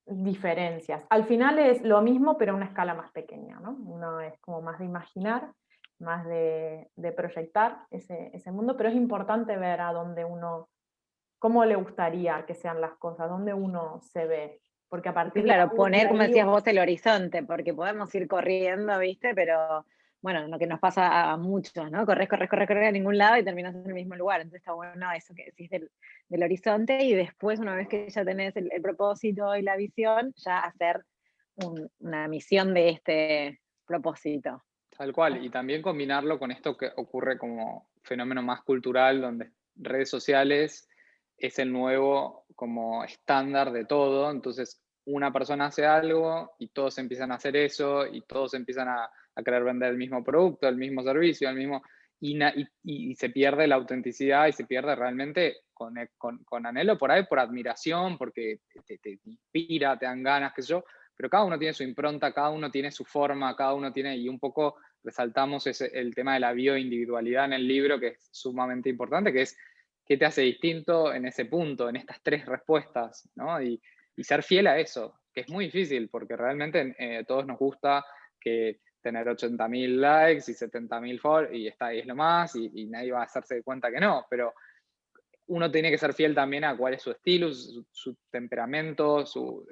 diferencias. Al final es lo mismo, pero a una escala más pequeña, ¿no? Uno es como más de imaginar, más de proyectar ese mundo, pero es importante ver a dónde uno ¿cómo le gustaría que sean las cosas? ¿Dónde uno se ve? Porque a partir de Claro, poner, de como ahí decías vos, el horizonte, porque podemos ir corriendo, ¿viste? Pero bueno, lo que nos pasa a muchos, ¿no? Corres a ningún lado y terminas en el mismo lugar. Entonces está bueno eso que decís del horizonte, y después, una vez que ya tenés el propósito y la visión, ya hacer una misión de este propósito. Tal cual, y también combinarlo con esto que ocurre como fenómeno más cultural, donde redes sociales es el nuevo como estándar de todo. Entonces una persona hace algo y todos empiezan a hacer eso, y todos empiezan a querer vender el mismo producto, el mismo servicio, el mismo, y se pierde la autenticidad, y se pierde realmente con anhelo por ahí, por admiración, porque te inspira, te dan ganas, qué sé yo, pero cada uno tiene su impronta, cada uno tiene su forma, cada uno tiene, y un poco resaltamos el tema de la bioindividualidad en el libro, que es sumamente importante, que es qué te hace distinto en ese punto, en estas tres respuestas, ¿no? Y ser fiel a eso, que es muy difícil, porque realmente a todos nos gusta que tener 80.000 likes y 70.000 followers, y está ahí es lo más, y nadie va a hacerse cuenta que no, pero uno tiene que ser fiel también a cuál es su estilo, su temperamento, su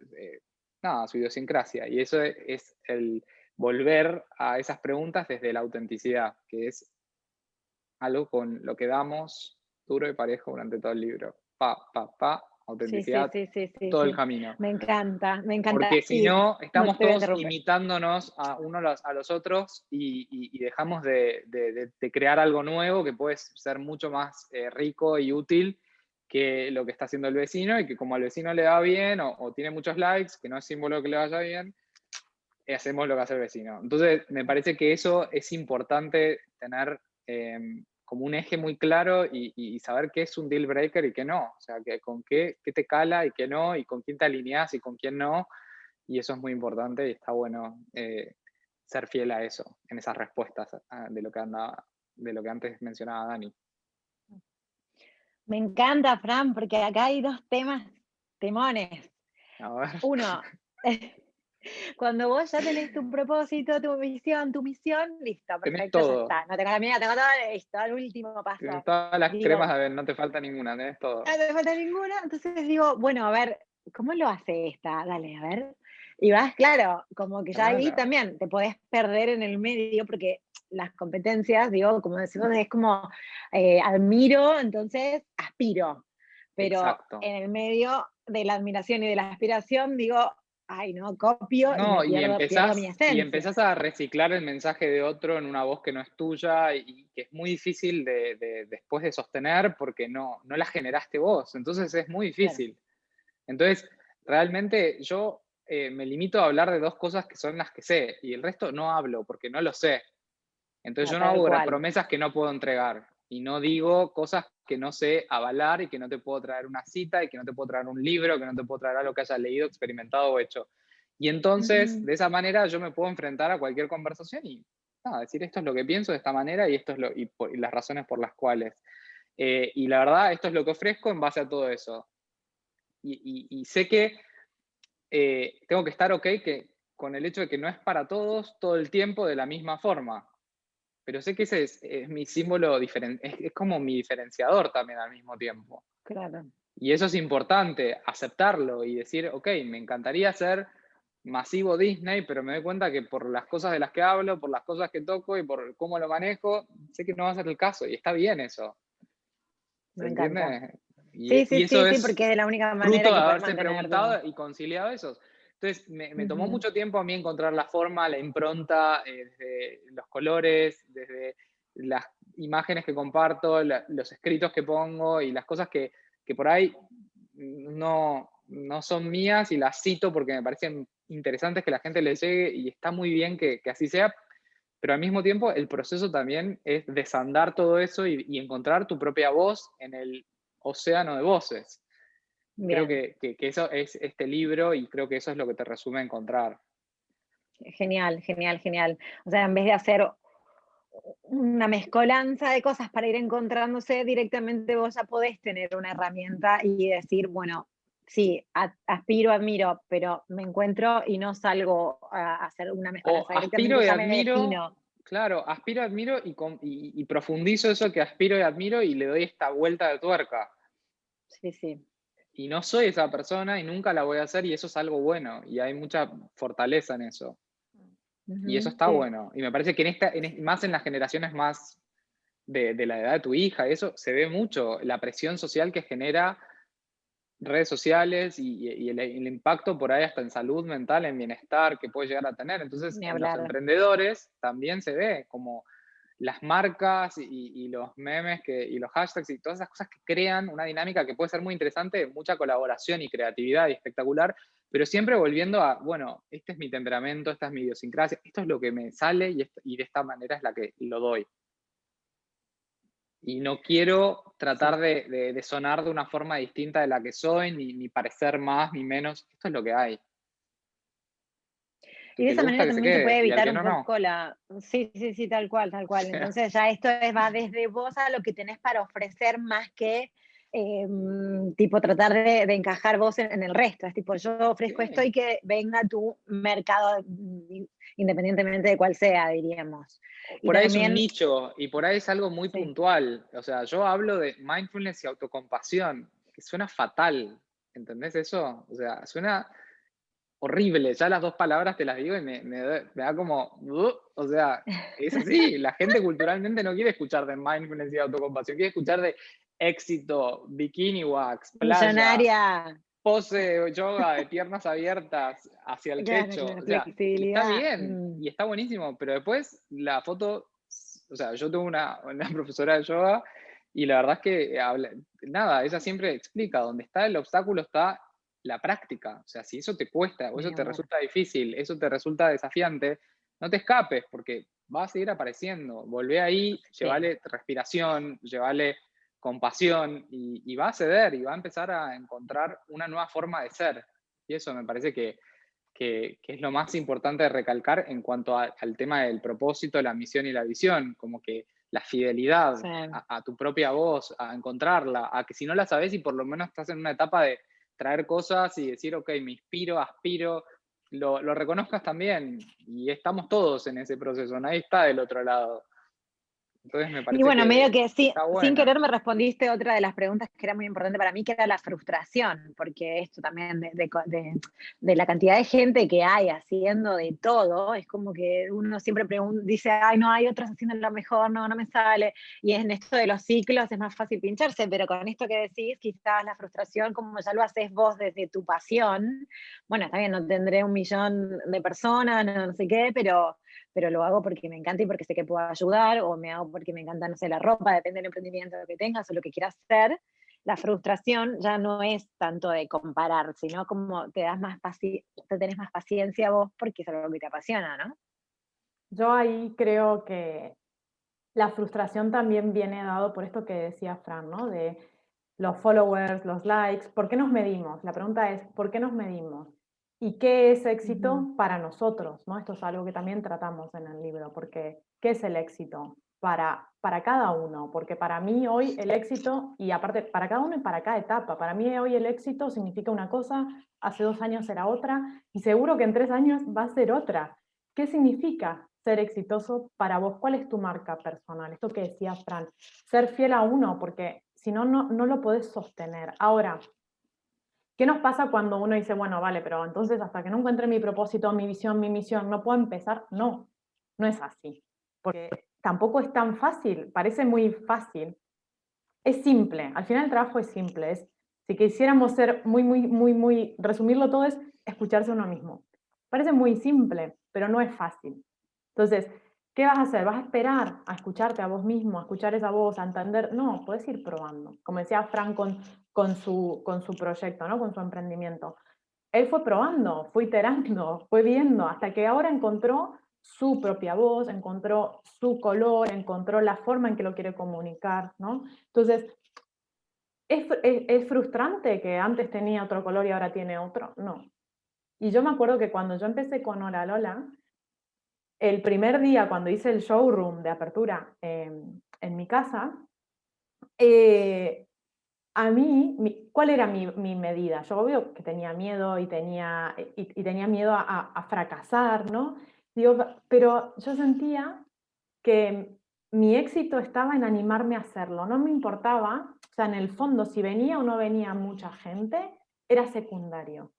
idiosincrasia. Y eso es el volver a esas preguntas desde la autenticidad, que es algo con lo que damos duro y parejo durante todo el libro. Sí, Autenticidad, todo el sí. camino. Me encanta, me encanta. Porque si no, No estamos te voy a todos interrumpir. imitándonos a a los otros, y dejamos de crear algo nuevo que puede ser mucho más rico y útil que lo que está haciendo el vecino, y que como al vecino le va bien o tiene muchos likes, que no es símbolo de que le vaya bien, hacemos lo que hace el vecino. Entonces, me parece que eso es importante tener como un eje muy claro, y saber qué es un deal breaker y qué no. O sea, que con qué te cala y qué no, y con quién te alineás y con quién no. Y eso es muy importante, y está bueno ser fiel a eso, en esas respuestas de lo que antes mencionaba Dani. Me encanta, Fran, porque acá hay dos temones. A ver. Uno, cuando vos ya tenés tu propósito, tu visión, tu misión, listo, Tenés perfecto, ya todo. está. No tengo la mía, tengo todo, listo, el último Tienes paso. todas las Digo, cremas, a ver, no te falta ninguna, tenés todo. no me falta ninguna, entonces digo, bueno, a ver, ¿cómo lo hace esta? Dale, a ver. Y vas, claro, como que ya ahí Claro. también te podés perder en el medio, porque las competencias, digo, como decimos, es como admiro, entonces aspiro. Pero Exacto. en el medio de la admiración y de la aspiración, digo, ay, no, copio y me No, pierdo mi y esencia. empezás a reciclar el mensaje de otro en una voz que no es tuya, y que es muy difícil después de sostener, porque no la generaste vos. Entonces es muy Claro, difícil. Entonces, realmente yo me limito a hablar de dos cosas que son las que sé, y el resto no hablo porque no lo sé. Entonces no, yo no tal hago cual. promesas que no puedo entregar, y no digo cosas que no sé avalar, y que no te puedo traer una cita, y que no te puedo traer un libro, que no te puedo traer algo que hayas leído, experimentado o hecho. Y entonces, Ujú. de esa manera, yo me puedo enfrentar a cualquier conversación y decir, esto es lo que pienso de esta manera, y esto es y las razones por las cuales. Y la verdad, esto es lo que ofrezco en base a todo eso. Y sé que tengo que estar ok con el hecho de que no es para todos todo el tiempo de la misma forma. Pero sé que ese es mi símbolo diferente, es como mi diferenciador también al mismo tiempo. Claro. Y eso es importante, aceptarlo y decir, ok, me encantaría ser masivo Disney, pero me doy cuenta que por las cosas de las que hablo, por las cosas que toco y por cómo lo manejo, sé que no va a ser el caso, y está bien eso. ¿Se Me encanta. entiende? Sí, Y sí, eso sí, sí, es porque es de la única fruto manera de que puedes haberse mantenerlo. preguntado y conciliado eso. Entonces, me tomó Ujú. mucho tiempo a mí encontrar la forma, la impronta, desde los colores, desde las imágenes que comparto, los escritos que pongo, y las cosas que por ahí no son mías, y las cito porque me parecen interesantes que la gente les llegue, y está muy bien que así sea. Pero al mismo tiempo, el proceso también es desandar todo eso, y encontrar tu propia voz en el océano de voces. Y creo Bien, que eso es este libro, y creo que eso es lo que te resume encontrar. genial, genial, genial. O sea, en vez de hacer una mezcolanza de cosas para ir encontrándose, directamente vos ya podés tener una herramienta y decir, bueno, sí, aspiro, admiro, pero me encuentro y no salgo a hacer una O mezcolanza, aspiro directamente y ya me admiro, defino. claro, aspiro, admiro, y profundizo eso que aspiro y admiro, y le doy esta vuelta de tuerca. Sí, sí. Y no soy esa persona y nunca la voy a hacer y eso es algo bueno y hay mucha fortaleza en eso. Y eso Ujú, está sí. bueno. Y me parece que más en las generaciones más de la edad de tu hija, eso se ve mucho, la presión social que genera redes sociales y el impacto por ahí hasta en salud mental, en bienestar que puede llegar a tener. Entonces, Ni en los hablar. emprendedores también se ve como las marcas y los memes y los hashtags y todas esas cosas que crean una dinámica que puede ser muy interesante, mucha colaboración y creatividad y espectacular, pero siempre volviendo a, bueno, este es mi temperamento, esta es mi idiosincrasia, esto es lo que me sale y de esta manera es la que lo doy. Y no quiero tratar Sí. de sonar de una forma distinta de la que soy, ni parecer más ni menos. Esto es lo que hay. Y Al de que le esa gusta manera que se también te puede quede, y al evitar que un no, no. poco la... Sí, sí, sí, tal cual, tal O cual. sea, Entonces ya esto va desde vos a lo que tenés para ofrecer más que tipo tratar de encajar vos en el resto. Es tipo, yo ofrezco esto sí. y que venga tu mercado independientemente de cuál sea, diríamos. Y Por ahí es un también, nicho y por ahí es algo muy sí, puntual. O sea, yo hablo de mindfulness y autocompasión, que suena fatal. ¿Entendés eso? O sea, suena horrible. Ya las dos palabras te las digo y me da como, o sea, es así. La gente culturalmente no quiere escuchar de mindfulness y autocompasión, quiere escuchar de éxito, bikini wax, playa, millonaria, pose yoga de piernas abiertas hacia el claro, techo. claro, O sea, y está flexibilidad. bien y está buenísimo, pero después la foto, o sea, yo tengo una profesora de yoga y la verdad es que nada, ella siempre explica, donde está el obstáculo está la práctica. O sea, si eso te cuesta o Ni eso te hablar. resulta difícil, eso te resulta desafiante, no te escapes porque va a seguir apareciendo. Volvé ahí, Sí. llevale respiración, llevale compasión y va a ceder y va a empezar a encontrar una nueva forma de ser. Y eso me parece que es lo más importante de recalcar en cuanto al tema del propósito, la misión y la visión, como que la fidelidad Sí. a tu propia voz, a encontrarla, a que si no la sabes y por lo menos estás en una etapa de traer cosas y decir, ok, me inspiro, aspiro, lo reconozcas también y estamos todos en ese proceso, nadie está del otro lado. Entonces me Y parece bueno, medio que que sí, está sin bueno. querer me respondiste otra de las preguntas que era muy importante para mí, que era la frustración, porque esto también de la cantidad de gente que hay haciendo de todo, es como que uno siempre dice, ay, no, hay otros haciendo lo mejor, no, no me sale, y en esto de los ciclos es más fácil pincharse, pero con esto que decís, quizás la frustración, como ya lo haces vos desde tu pasión, bueno, está bien, no tendré 1 millón de personas, no, no sé qué, pero lo hago porque me encanta y porque sé que puedo ayudar, o me hago porque me encanta, no sé, la ropa, depende del emprendimiento que tengas o lo que quieras hacer. La frustración ya no es tanto de comparar, sino como te tenés más paciencia vos porque es algo que te apasiona, ¿no? Yo ahí creo que la frustración también viene dado por esto que decía Fran, ¿no? De los followers, los likes. ¿Por qué nos medimos? La pregunta es, ¿por qué nos medimos? ¿Y qué es Ujú. éxito para nosotros? ¿No? Esto es algo que también tratamos en el libro, porque ¿qué es el éxito? Para cada uno, porque para mí hoy el éxito, y aparte para cada uno y para cada etapa, para mí hoy el éxito significa una cosa, hace 2 años era otra, y seguro que en 3 años va a ser otra. ¿Qué significa ser exitoso para vos? ¿Cuál es tu marca personal? Esto que decía Fran, ser fiel a uno, porque si no, no lo podés sostener. Ahora, ¿qué nos pasa cuando uno dice, bueno, vale, pero entonces hasta que no encuentre mi propósito, mi visión, mi misión, no puedo empezar? No, no es así. Porque tampoco es tan fácil, parece muy fácil. Es simple, al final el trabajo es simple. Si quisiéramos ser muy, resumirlo todo es escucharse a uno mismo. Parece muy simple, pero no es fácil. Entonces, ¿qué vas a hacer? ¿Vas a esperar a escucharte a vos mismo, a escuchar esa voz, a entender? No, puedes ir probando. Como decía Fran con su proyecto, ¿no? Con su emprendimiento. Él fue probando, fue iterando, fue viendo, hasta que ahora encontró su propia voz, encontró su color, encontró la forma en que lo quiere comunicar, ¿no? Entonces, ¿es frustrante que antes tenía otro color y ahora tiene otro? No. Y yo me acuerdo que cuando yo empecé con Hola Lola, el primer día cuando hice el showroom de apertura en mi casa, a mí, ¿cuál era mi medida? Yo obvio que tenía miedo y tenía miedo a fracasar, ¿no? Digo, pero yo sentía que mi éxito estaba en animarme a hacerlo. No me importaba, o sea, en el fondo, si venía o no venía mucha gente, era secundario.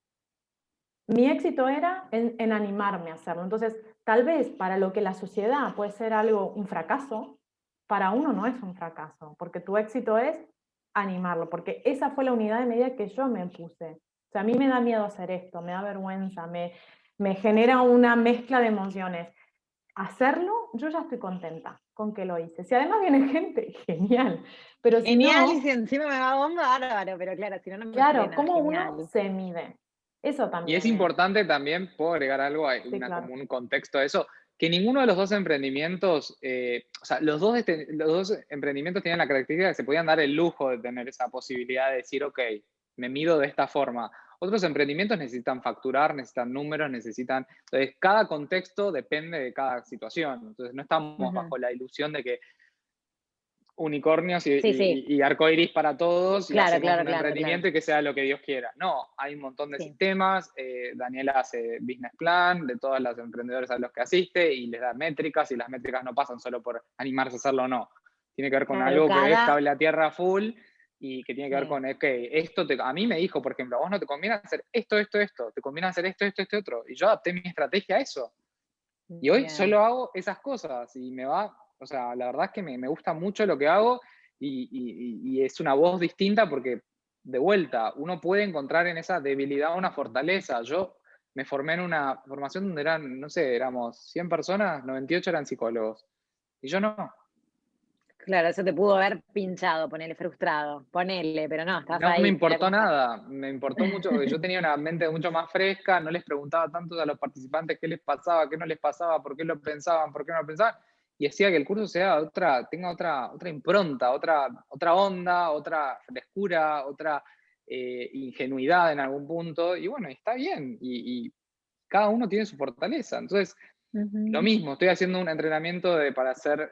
Mi éxito era en animarme a hacerlo. Entonces, tal vez para lo que la sociedad puede ser un fracaso, para uno no es un fracaso, porque tu éxito es animarlo, porque esa fue la unidad de medida que yo me puse. O sea, a mí me da miedo hacer esto, me da vergüenza, me genera una mezcla de emociones. Hacerlo, yo ya estoy contenta con que lo hice. Si además viene gente, genial. Pero si Genial, y no, si encima me va bomba, bárbaro, pero claro, si no, no me claro, frena, ¿cómo uno genial. se mide? Eso Y es también es. importante también, puedo agregar algo, hay Sí, claro. como un contexto a eso, que ninguno de los dos emprendimientos, o sea, los dos emprendimientos tenían la característica de que se podían dar el lujo de tener esa posibilidad de decir, ok, me mido de esta forma. Otros emprendimientos necesitan facturar, necesitan números, necesitan... Entonces, cada contexto depende de cada situación. Entonces, no estamos bajo la ilusión de que unicornios Sí, sí, y arcoiris para todos y claro, hacemos claro, un claro, claro. emprendimiento y que sea lo que Dios quiera. No, hay un montón de Sí. sistemas. Daniela hace business plan de todos los emprendedores a los que asiste y les da métricas y las métricas no pasan solo por animarse a hacerlo o no. Tiene que ver con Claro, algo que es cada... cable a tierra full y que tiene que ver Sí, con, ok, a mí me dijo, por ejemplo, a vos no te conviene hacer esto, te conviene hacer esto, este otro. Y yo adapté mi estrategia a eso. Y hoy bien. solo hago esas cosas y me va, o sea, la verdad es que me gusta mucho lo que hago y es una voz distinta porque, de vuelta, uno puede encontrar en esa debilidad una fortaleza. Yo me formé en una formación donde eran, no sé, éramos 100 personas, 98 eran psicólogos. Y yo no. Claro, eso te pudo haber pinchado, ponele frustrado, ponele, pero no, estás No me ahí, mira importó cómo estás. nada, me importó mucho, yo tenía una mente mucho más fresca, no les preguntaba tanto a los participantes qué les pasaba, qué no les pasaba, por qué lo pensaban, por qué no lo pensaban, y hacía que el curso tenga otra impronta, otra onda, otra frescura, otra ingenuidad en algún punto, y bueno, está bien, y cada uno tiene su fortaleza, entonces, lo Ujú. mismo, estoy haciendo un entrenamiento para hacer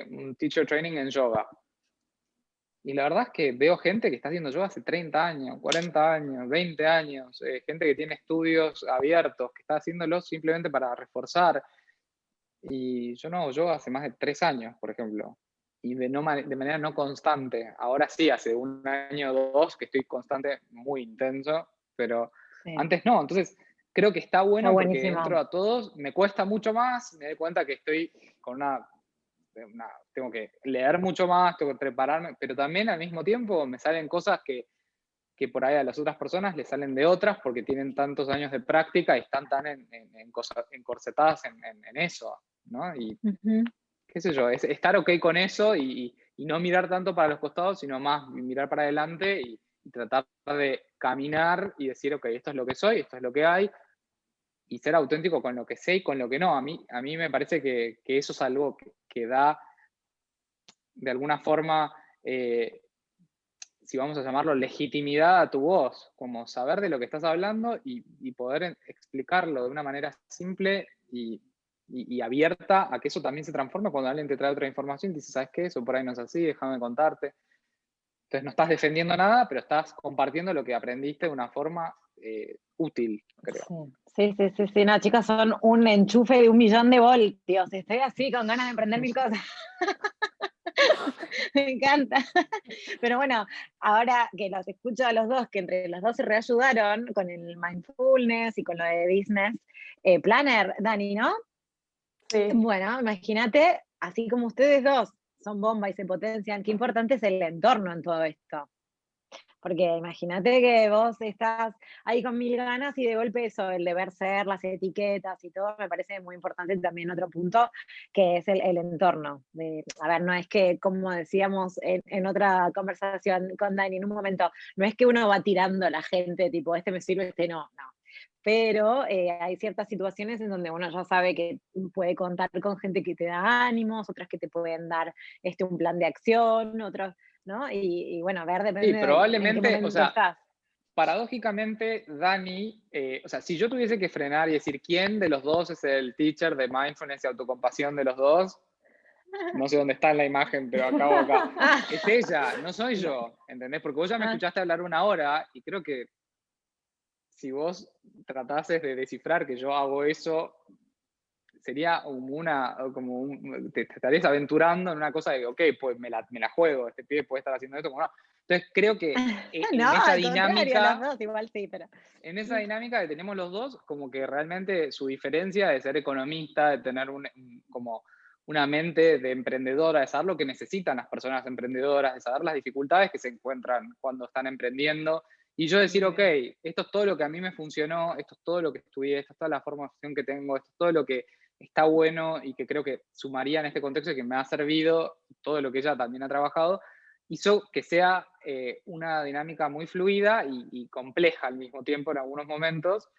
un teacher training en yoga. Y la verdad es que veo gente que está haciendo yoga hace 30 años, 40 años, 20 años, gente que tiene estudios abiertos, que está haciéndolo simplemente para reforzar. Y yo no hago yoga hace más de 3 años, por ejemplo, y de manera no constante. Ahora sí, hace un año o dos que estoy constante, muy intenso, pero Sí, antes no. Entonces, creo que está está bueno porque buenísimo. entro a todos, me cuesta mucho más, me doy cuenta que estoy con tengo que leer mucho más, tengo que prepararme, pero también al mismo tiempo me salen cosas que por ahí a las otras personas les salen de otras porque tienen tantos años de práctica y están tan encorsetadas en eso, ¿no? Y Ujú. qué sé yo, es estar ok con eso y no mirar tanto para los costados, sino más mirar para adelante y tratar de caminar y decir, ok, esto es lo que soy, esto es lo que hay, y ser auténtico con lo que sé y con lo que no. A mí me parece que eso es algo que da de alguna forma, si vamos a llamarlo, legitimidad a tu voz, como saber de lo que estás hablando y poder explicarlo de una manera simple y abierta a que eso también se transforme cuando alguien te trae otra información y dice, ¿sabes qué? Eso por ahí no es así, déjame contarte. Entonces no estás defendiendo nada, pero estás compartiendo lo que aprendiste de una forma útil, creo. Sí, sí, sí, sí, sí, no, chicas, son un enchufe de 1.000.000 de voltios. Estoy así con ganas de emprender mil cosas. Me encanta. Pero bueno, ahora que los escucho a los dos, que entre los dos se reayudaron con el mindfulness y con lo de business planner, Dani, ¿no? Sí. Bueno, imagínate, así como ustedes dos son bomba y se potencian, qué importante es el entorno en todo esto. Porque imagínate que vos estás ahí con mil ganas y de golpe eso, el deber ser, las etiquetas y todo, me parece muy importante también otro punto, que es el entorno. A ver, no es que, como decíamos en otra conversación con Dani en un momento, no es que uno va tirando a la gente, tipo, este me sirve, este no, no. Pero hay ciertas situaciones en donde uno ya sabe que puede contar con gente que te da ánimos, otras que te pueden dar un plan de acción, otros, ¿no? Y bueno, ver Sí, depende de en qué probablemente, o momento sea, estás. paradójicamente, Dani, o sea, si yo tuviese que frenar y decir quién de los dos es el teacher de mindfulness y autocompasión de los dos, no sé dónde está en la imagen, pero acabo acá. Ah, Es ella, no soy no. yo, ¿entendés? Porque vos ya me Ah, escuchaste hablar una hora y creo que si vos tratases de descifrar que yo hago eso sería te estarías aventurando en una cosa de, ok, pues me la juego, este pibe puede estar haciendo esto, como no. Entonces creo que en No, esa al contrario, dinámica, los dos igual sí, pero... en esa dinámica que tenemos los dos, como que realmente su diferencia de ser economista, de tener como una mente de emprendedora, de saber lo que necesitan las personas emprendedoras, de saber las dificultades que se encuentran cuando están emprendiendo, y yo decir, ok, esto es todo lo que a mí me funcionó, esto es todo lo que estudié, esto es toda la formación que tengo, esto es todo lo que está bueno y que creo que sumaría en este contexto y que me ha servido, todo lo que ella también ha trabajado, hizo que sea una dinámica muy fluida y compleja al mismo tiempo en algunos momentos.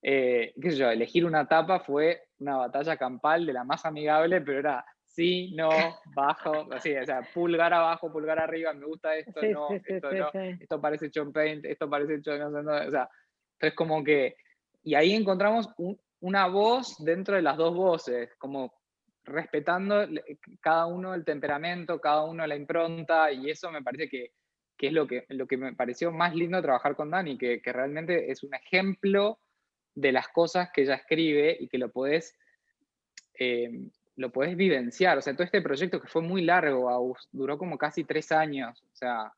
Qué sé yo, elegir una etapa fue una batalla campal de la más amigable, pero era sí, no, bajo, así, o sea, pulgar abajo, pulgar arriba, me gusta esto, Sí, no, sí, sí, esto sí, no, sí. esto parece hecho en Paint, esto parece hecho no sé, no, o sea, entonces como que, y ahí encontramos una voz dentro de las dos voces, como respetando cada uno el temperamento, cada uno la impronta, y eso me parece que es lo que me pareció más lindo trabajar con Dani, que realmente es un ejemplo de las cosas que ella escribe y que lo podés vivenciar. O sea, todo este proyecto que fue muy largo, Agus, duró como casi 3 años, o sea,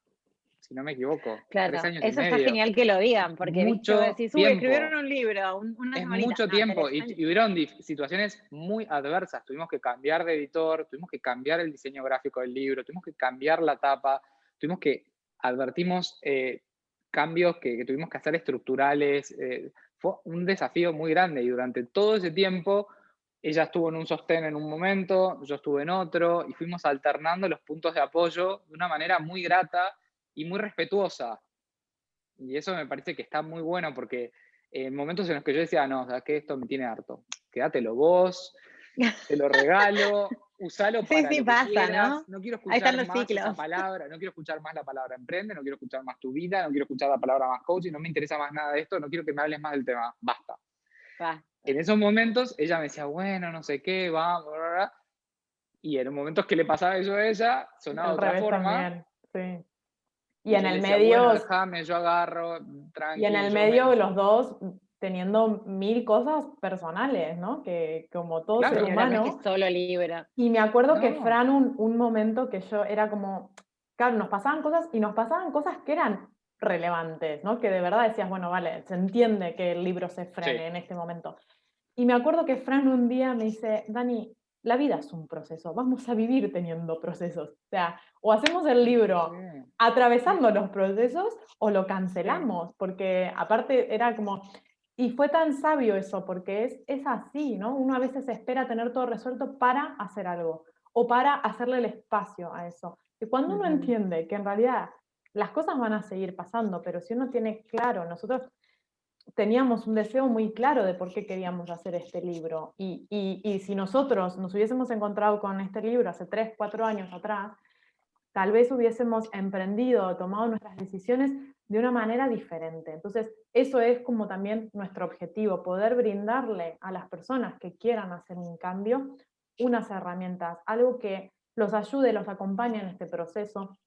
si no me equivoco, 3 Claro, años y eso está medio. genial que lo digan, porque viste, vos Mucho decís, uy, escribieron tiempo, un libro, una es semanita. mucho No, tiempo 3 y años. hubieron situaciones muy adversas. Tuvimos que cambiar de editor, tuvimos que cambiar el diseño gráfico del libro, tuvimos que cambiar la tapa, advertimos cambios que tuvimos que hacer estructurales. Fue un desafío muy grande y durante todo ese tiempo ella estuvo en un sostén en un momento, yo estuve en otro y fuimos alternando los puntos de apoyo de una manera muy grata y muy respetuosa. Y eso me parece que está muy bueno porque en momentos en los que yo decía, no, sabes que esto me tiene harto, quédatelo vos, te lo regalo, usalo Sí, para sí, lo que pasa, quieras, ¿no? no quiero Ahí están escuchar los más esa ciclos. palabra, no quiero escuchar más la palabra emprende, no quiero escuchar más tu vida, no quiero escuchar la palabra más coaching, no me interesa más nada de esto, no quiero que me hables más del tema, basta. Basta. En esos momentos ella me decía, bueno, no sé qué, vamos, bla, bla, y en los momentos que le pasaba eso a ella, sonaba de Al otra revés forma, también, sí. Y y en yo le el decía, bueno, medio, déjame, yo agarro, y en tranqui, el yo me... medio los dos teniendo 1000 cosas personales, ¿no? Que como todo ser Claro, Sí, ahora no es que humano. solo libro. Y me acuerdo que no, Fran, un momento que yo era como, claro, nos pasaban cosas y nos pasaban cosas que eran relevantes, ¿no? Que de verdad decías, bueno, vale, se entiende que el libro se sí, frene en este momento. Y me acuerdo que Fran un día me dice, Dani, la vida es un proceso, vamos a vivir teniendo procesos. O sea, o hacemos el libro sí, atravesando los procesos o lo sí. cancelamos, porque aparte era como, y fue tan sabio eso, porque es así, ¿no? Uno a veces espera tener todo resuelto para hacer algo o para hacerle el espacio a eso. Y cuando uno Ujú. entiende que en realidad las cosas van a seguir pasando, pero si uno tiene claro, nosotros teníamos un deseo muy claro de por qué queríamos hacer este libro. Y si nosotros nos hubiésemos encontrado con este libro hace 3, 4 años atrás, tal vez hubiésemos emprendido o tomado nuestras decisiones de una manera diferente. Entonces, eso es como también nuestro objetivo, poder brindarle a las personas que quieran hacer un cambio unas herramientas, algo que los ayude, los acompañe en este proceso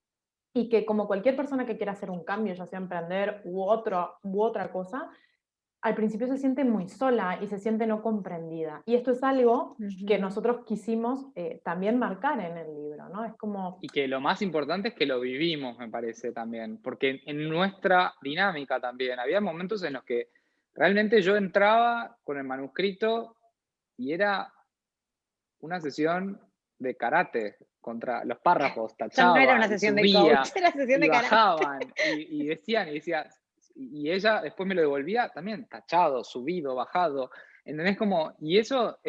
y que como cualquier persona que quiera hacer un cambio, ya sea emprender u otra cosa, al principio se siente muy sola y se siente no comprendida. Y esto es algo que Ujú. nosotros quisimos también marcar en el libro, ¿no? Es como, Y que lo más importante es que lo vivimos, me parece también, porque en nuestra dinámica también, había momentos en los que realmente yo entraba con el manuscrito y era una sesión de karate contra los párrafos, Ya no era tachaba una y sesión de coach, subía era sesión y de karate. bajaban y decían y decía, y ella después me lo devolvía también tachado, subido, bajado, ¿entendés? Como, y eso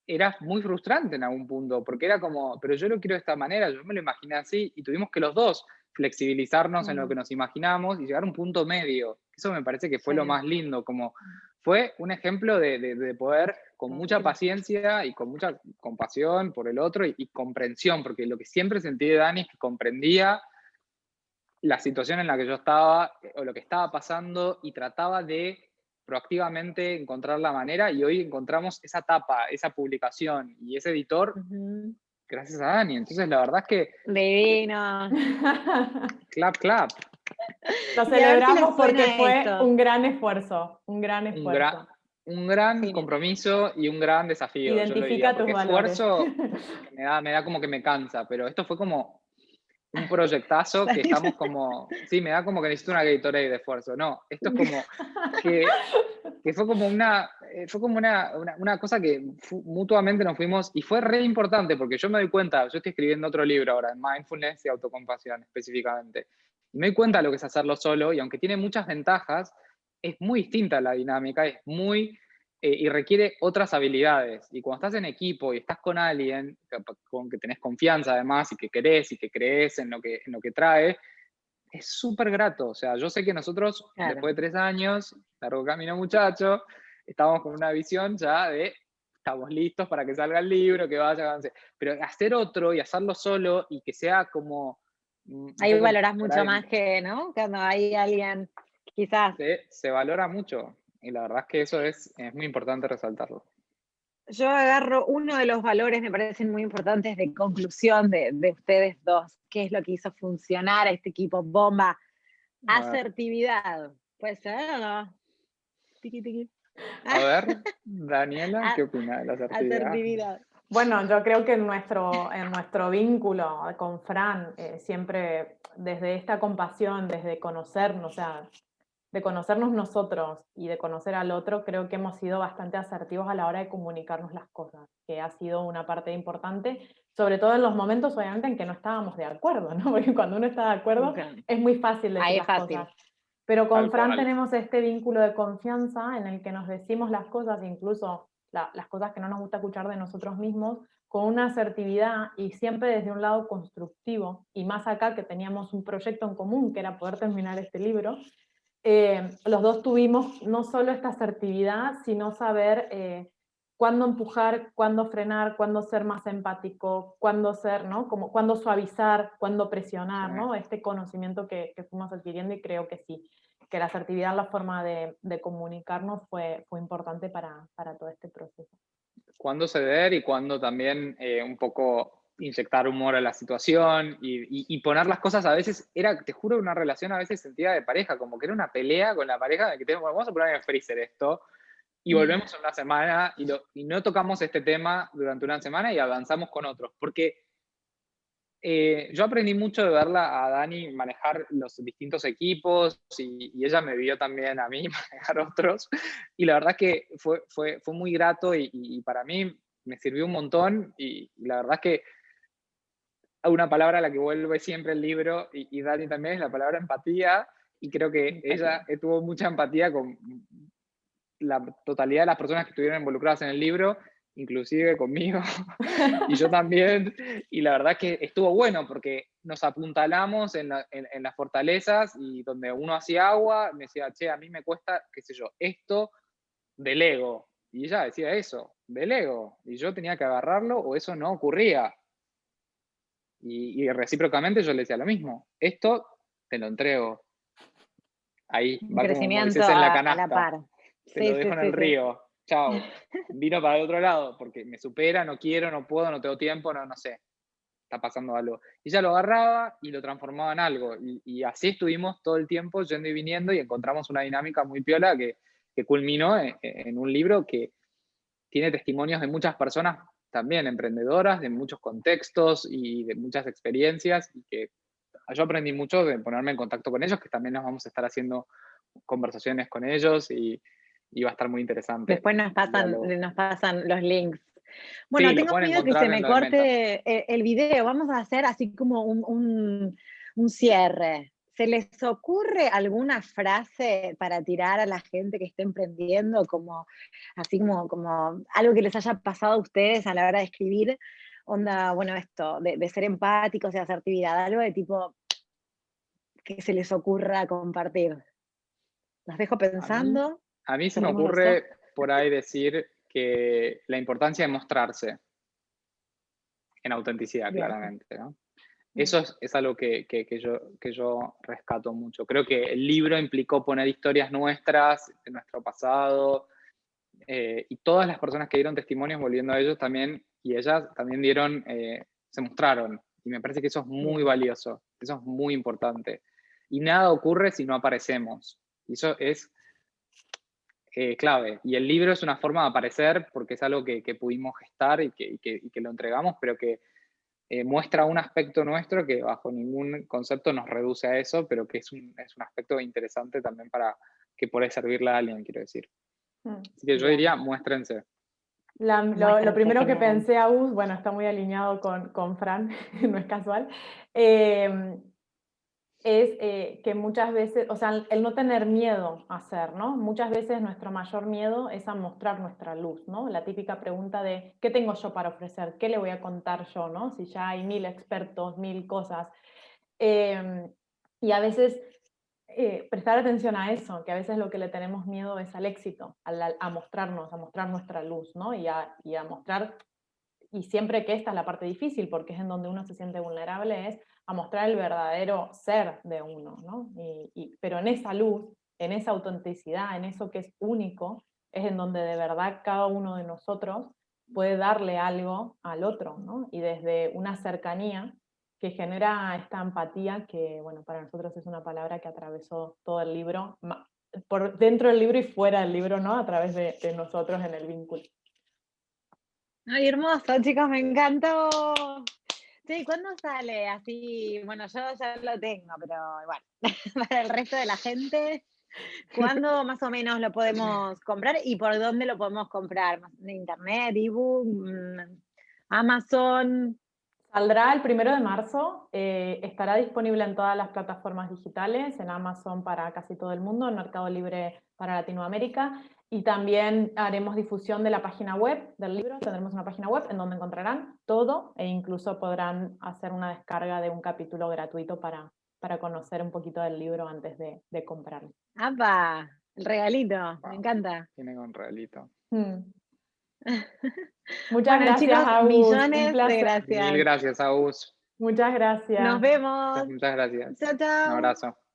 era muy frustrante en algún punto, porque era como, pero yo lo quiero de esta manera, yo me lo imaginé así, y tuvimos que los dos flexibilizarnos en lo que nos imaginamos y llegar a un punto medio. Eso me parece que fue lo Sí. más lindo, como fue un ejemplo de poder, con mucha Óptimo. paciencia y con mucha compasión por el otro y comprensión, porque lo que siempre sentí de Dani es que comprendía la situación en la que yo estaba o lo que estaba pasando y trataba de proactivamente encontrar la manera y hoy encontramos esa tapa, esa publicación y ese editor Ujú. gracias a Dani. Entonces la verdad es que Divino. clap, clap. lo Y a ver si les celebramos porque suena fue esto. un gran esfuerzo, un gran Un gran, esfuerzo. un gran Genial. compromiso y un gran desafío. Identifica yo lo diría, tus porque valores. esfuerzo me da como que me cansa, pero esto fue como un proyectazo que estamos como, sí, me da como que necesito una Gatorade de esfuerzo. No, esto es como que fue como una cosa que mutuamente nos fuimos, y fue re importante porque yo me doy cuenta, yo estoy escribiendo otro libro ahora, en mindfulness y autocompasión específicamente, y me doy cuenta de lo que es hacerlo solo, y aunque tiene muchas ventajas, es muy distinta la dinámica, es muy, y requiere otras habilidades, y cuando estás en equipo y estás con alguien con que tenés confianza además, y que querés y que crees en lo que trae, es súper grato. O sea, yo sé que nosotros, Claro. después de 3 años, largo camino muchacho, estamos con una visión ya de, estamos listos para que salga el libro, que vaya, avance. Pero hacer otro y hacerlo solo y que sea como un Ahí poco valorás por mucho ahí, más que, ¿no? Cuando hay alguien, quizás. se valora mucho. Y la verdad es que eso es muy importante resaltarlo. Yo agarro uno de los valores, me parecen muy importantes, de conclusión de ustedes dos. ¿Qué es lo que hizo funcionar a este equipo bomba? A ver, Asertividad. ¿Puede ser o no? Tiqui, tiqui. a ver, Daniela, ¿qué A- opina de la asertividad? Asertividad. Bueno, yo creo que en nuestro vínculo con Fran, siempre desde esta compasión, desde conocernos, o sea, de conocernos nosotros y de conocer al otro, creo que hemos sido bastante asertivos a la hora de comunicarnos las cosas, que ha sido una parte importante, sobre todo en los momentos, obviamente, en que no estábamos de acuerdo, ¿no? Porque cuando uno está de acuerdo Okay. es muy fácil decir Ahí es las fácil. cosas. Pero con Tal Fran cual. tenemos este vínculo de confianza en el que nos decimos las cosas, incluso las cosas que no nos gusta escuchar de nosotros mismos, con una asertividad y siempre desde un lado constructivo. Y más acá que teníamos un proyecto en común, que era poder terminar este libro, los dos tuvimos no solo esta asertividad, sino saber cuándo empujar, cuándo frenar, cuándo ser más empático, cuándo ser, ¿no? Como, cuándo suavizar, cuándo presionar, Sí. ¿no? Este conocimiento que fuimos adquiriendo, y creo que sí, que la asertividad, la forma de comunicarnos fue importante para todo este proceso. Cuándo ceder y cuándo también un poco inyectar humor a la situación y poner las cosas a veces, te juro, una relación a veces sentida de pareja, como que era una pelea con la pareja de que tenemos, vamos a poner en el freezer esto, y volvemos en una semana y no tocamos este tema durante una semana y avanzamos con otros, porque yo aprendí mucho de verla a Dani manejar los distintos equipos y ella me vio también a mí manejar otros. Y la verdad que fue muy grato y para mí me sirvió un montón. Y la verdad que una palabra a la que vuelve siempre el libro y Dani también es la palabra empatía. Y creo que ella tuvo mucha empatía con la totalidad de las personas que estuvieron involucradas en el libro, inclusive conmigo, y yo también, y la verdad que estuvo bueno porque nos apuntalamos en las fortalezas, y donde uno hacía agua, me decía, che, a mí me cuesta, qué sé yo, esto del ego, y ella decía eso, del ego, y yo tenía que agarrarlo o eso no ocurría, y recíprocamente yo le decía lo mismo, esto te lo entrego, ahí Un va como crecimiento Moisés en la a la canasta, par. te lo Sí, dejo sí, en sí, el sí. río, chao. Vino para el otro lado, porque me supera, no quiero, no puedo, no tengo tiempo, no sé, está pasando algo. Y ella lo agarraba y lo transformaba en algo. Y así estuvimos todo el tiempo yendo y viniendo y encontramos una dinámica muy piola que culminó en un libro que tiene testimonios de muchas personas también emprendedoras, de muchos contextos y de muchas experiencias, y que yo aprendí mucho de ponerme en contacto con ellos, que también nos vamos a estar haciendo conversaciones con ellos y va a estar muy interesante Después el diálogo. nos pasan los links. Sí, Bueno, lo tengo pueden miedo que se encontrar en me lo de Mentor. corte el video. Vamos a hacer así como un cierre. ¿Se les ocurre alguna frase para tirar a la gente que esté emprendiendo, como así como algo que les haya pasado a ustedes a la hora de escribir? Onda, bueno, esto, de ser empáticos, de asertividad, algo de tipo que se les ocurra compartir. Los dejo A mí, pensando. a mí se me Abrimos los ojos. ocurre por ahí decir que la importancia de mostrarse en autenticidad, Bien. claramente, ¿no? Eso es algo que yo rescato mucho. Creo que el libro implicó poner historias nuestras, de nuestro pasado, y todas las personas que dieron testimonios, volviendo a ellos también, y ellas también dieron, se mostraron. Y me parece que eso es muy valioso, eso es muy importante. Y nada ocurre si no aparecemos. Y eso es clave. Y el libro es una forma de aparecer porque es algo que pudimos gestar y que lo entregamos, pero que muestra un aspecto nuestro que bajo ningún concepto nos reduce a eso, pero que es un aspecto interesante también para que puede servirle a alguien, quiero decir. Así que yo diría, muéstrense. Lo primero que genial. pensé, Agus, bueno, está muy alineado con Fran, no es casual, es que muchas veces, o sea, el no tener miedo a hacer, ¿no? Muchas veces nuestro mayor miedo es a mostrar nuestra luz, ¿no? La típica pregunta de, ¿qué tengo yo para ofrecer? ¿Qué le voy a contar yo, no? Si ya hay 1000 expertos, 1000 cosas. Y a veces prestar atención a eso, que a veces lo que le tenemos miedo es al éxito, a mostrarnos, a mostrar nuestra luz, ¿no? Y a mostrar, y siempre que esta es la parte difícil, porque es en donde uno se siente vulnerable, es a mostrar el verdadero ser de uno, ¿no? Pero en esa luz, en esa autenticidad, en eso que es único, es en donde de verdad cada uno de nosotros puede darle algo al otro, ¿no? Y desde una cercanía que genera esta empatía que, bueno, para nosotros es una palabra que atravesó todo el libro, por dentro del libro y fuera del libro, ¿no? A través de nosotros en el vínculo. Ay, hermoso, chicos, me encantó. Sí, ¿cuándo sale? Así, bueno, yo ya lo tengo, pero bueno, para el resto de la gente, ¿cuándo más o menos lo podemos comprar y por dónde lo podemos comprar? ¿De internet, ebook, Amazon? Saldrá el 1 de marzo, estará disponible en todas las plataformas digitales, en Amazon para casi todo el mundo, en Mercado Libre para Latinoamérica, y también haremos difusión de la página web del libro. Tendremos una página web en donde encontrarán todo e incluso podrán hacer una descarga de un capítulo gratuito para conocer un poquito del libro antes de comprarlo. ¡Apa! El regalito, me Wow, encanta. tiene un realito. Muchas Bueno, gracias, chicos, Agus, un millones de placer. Mil gracias. gracias, Agus. Muchas gracias. Nos vemos. Muchas gracias. Chao, Un chao. abrazo.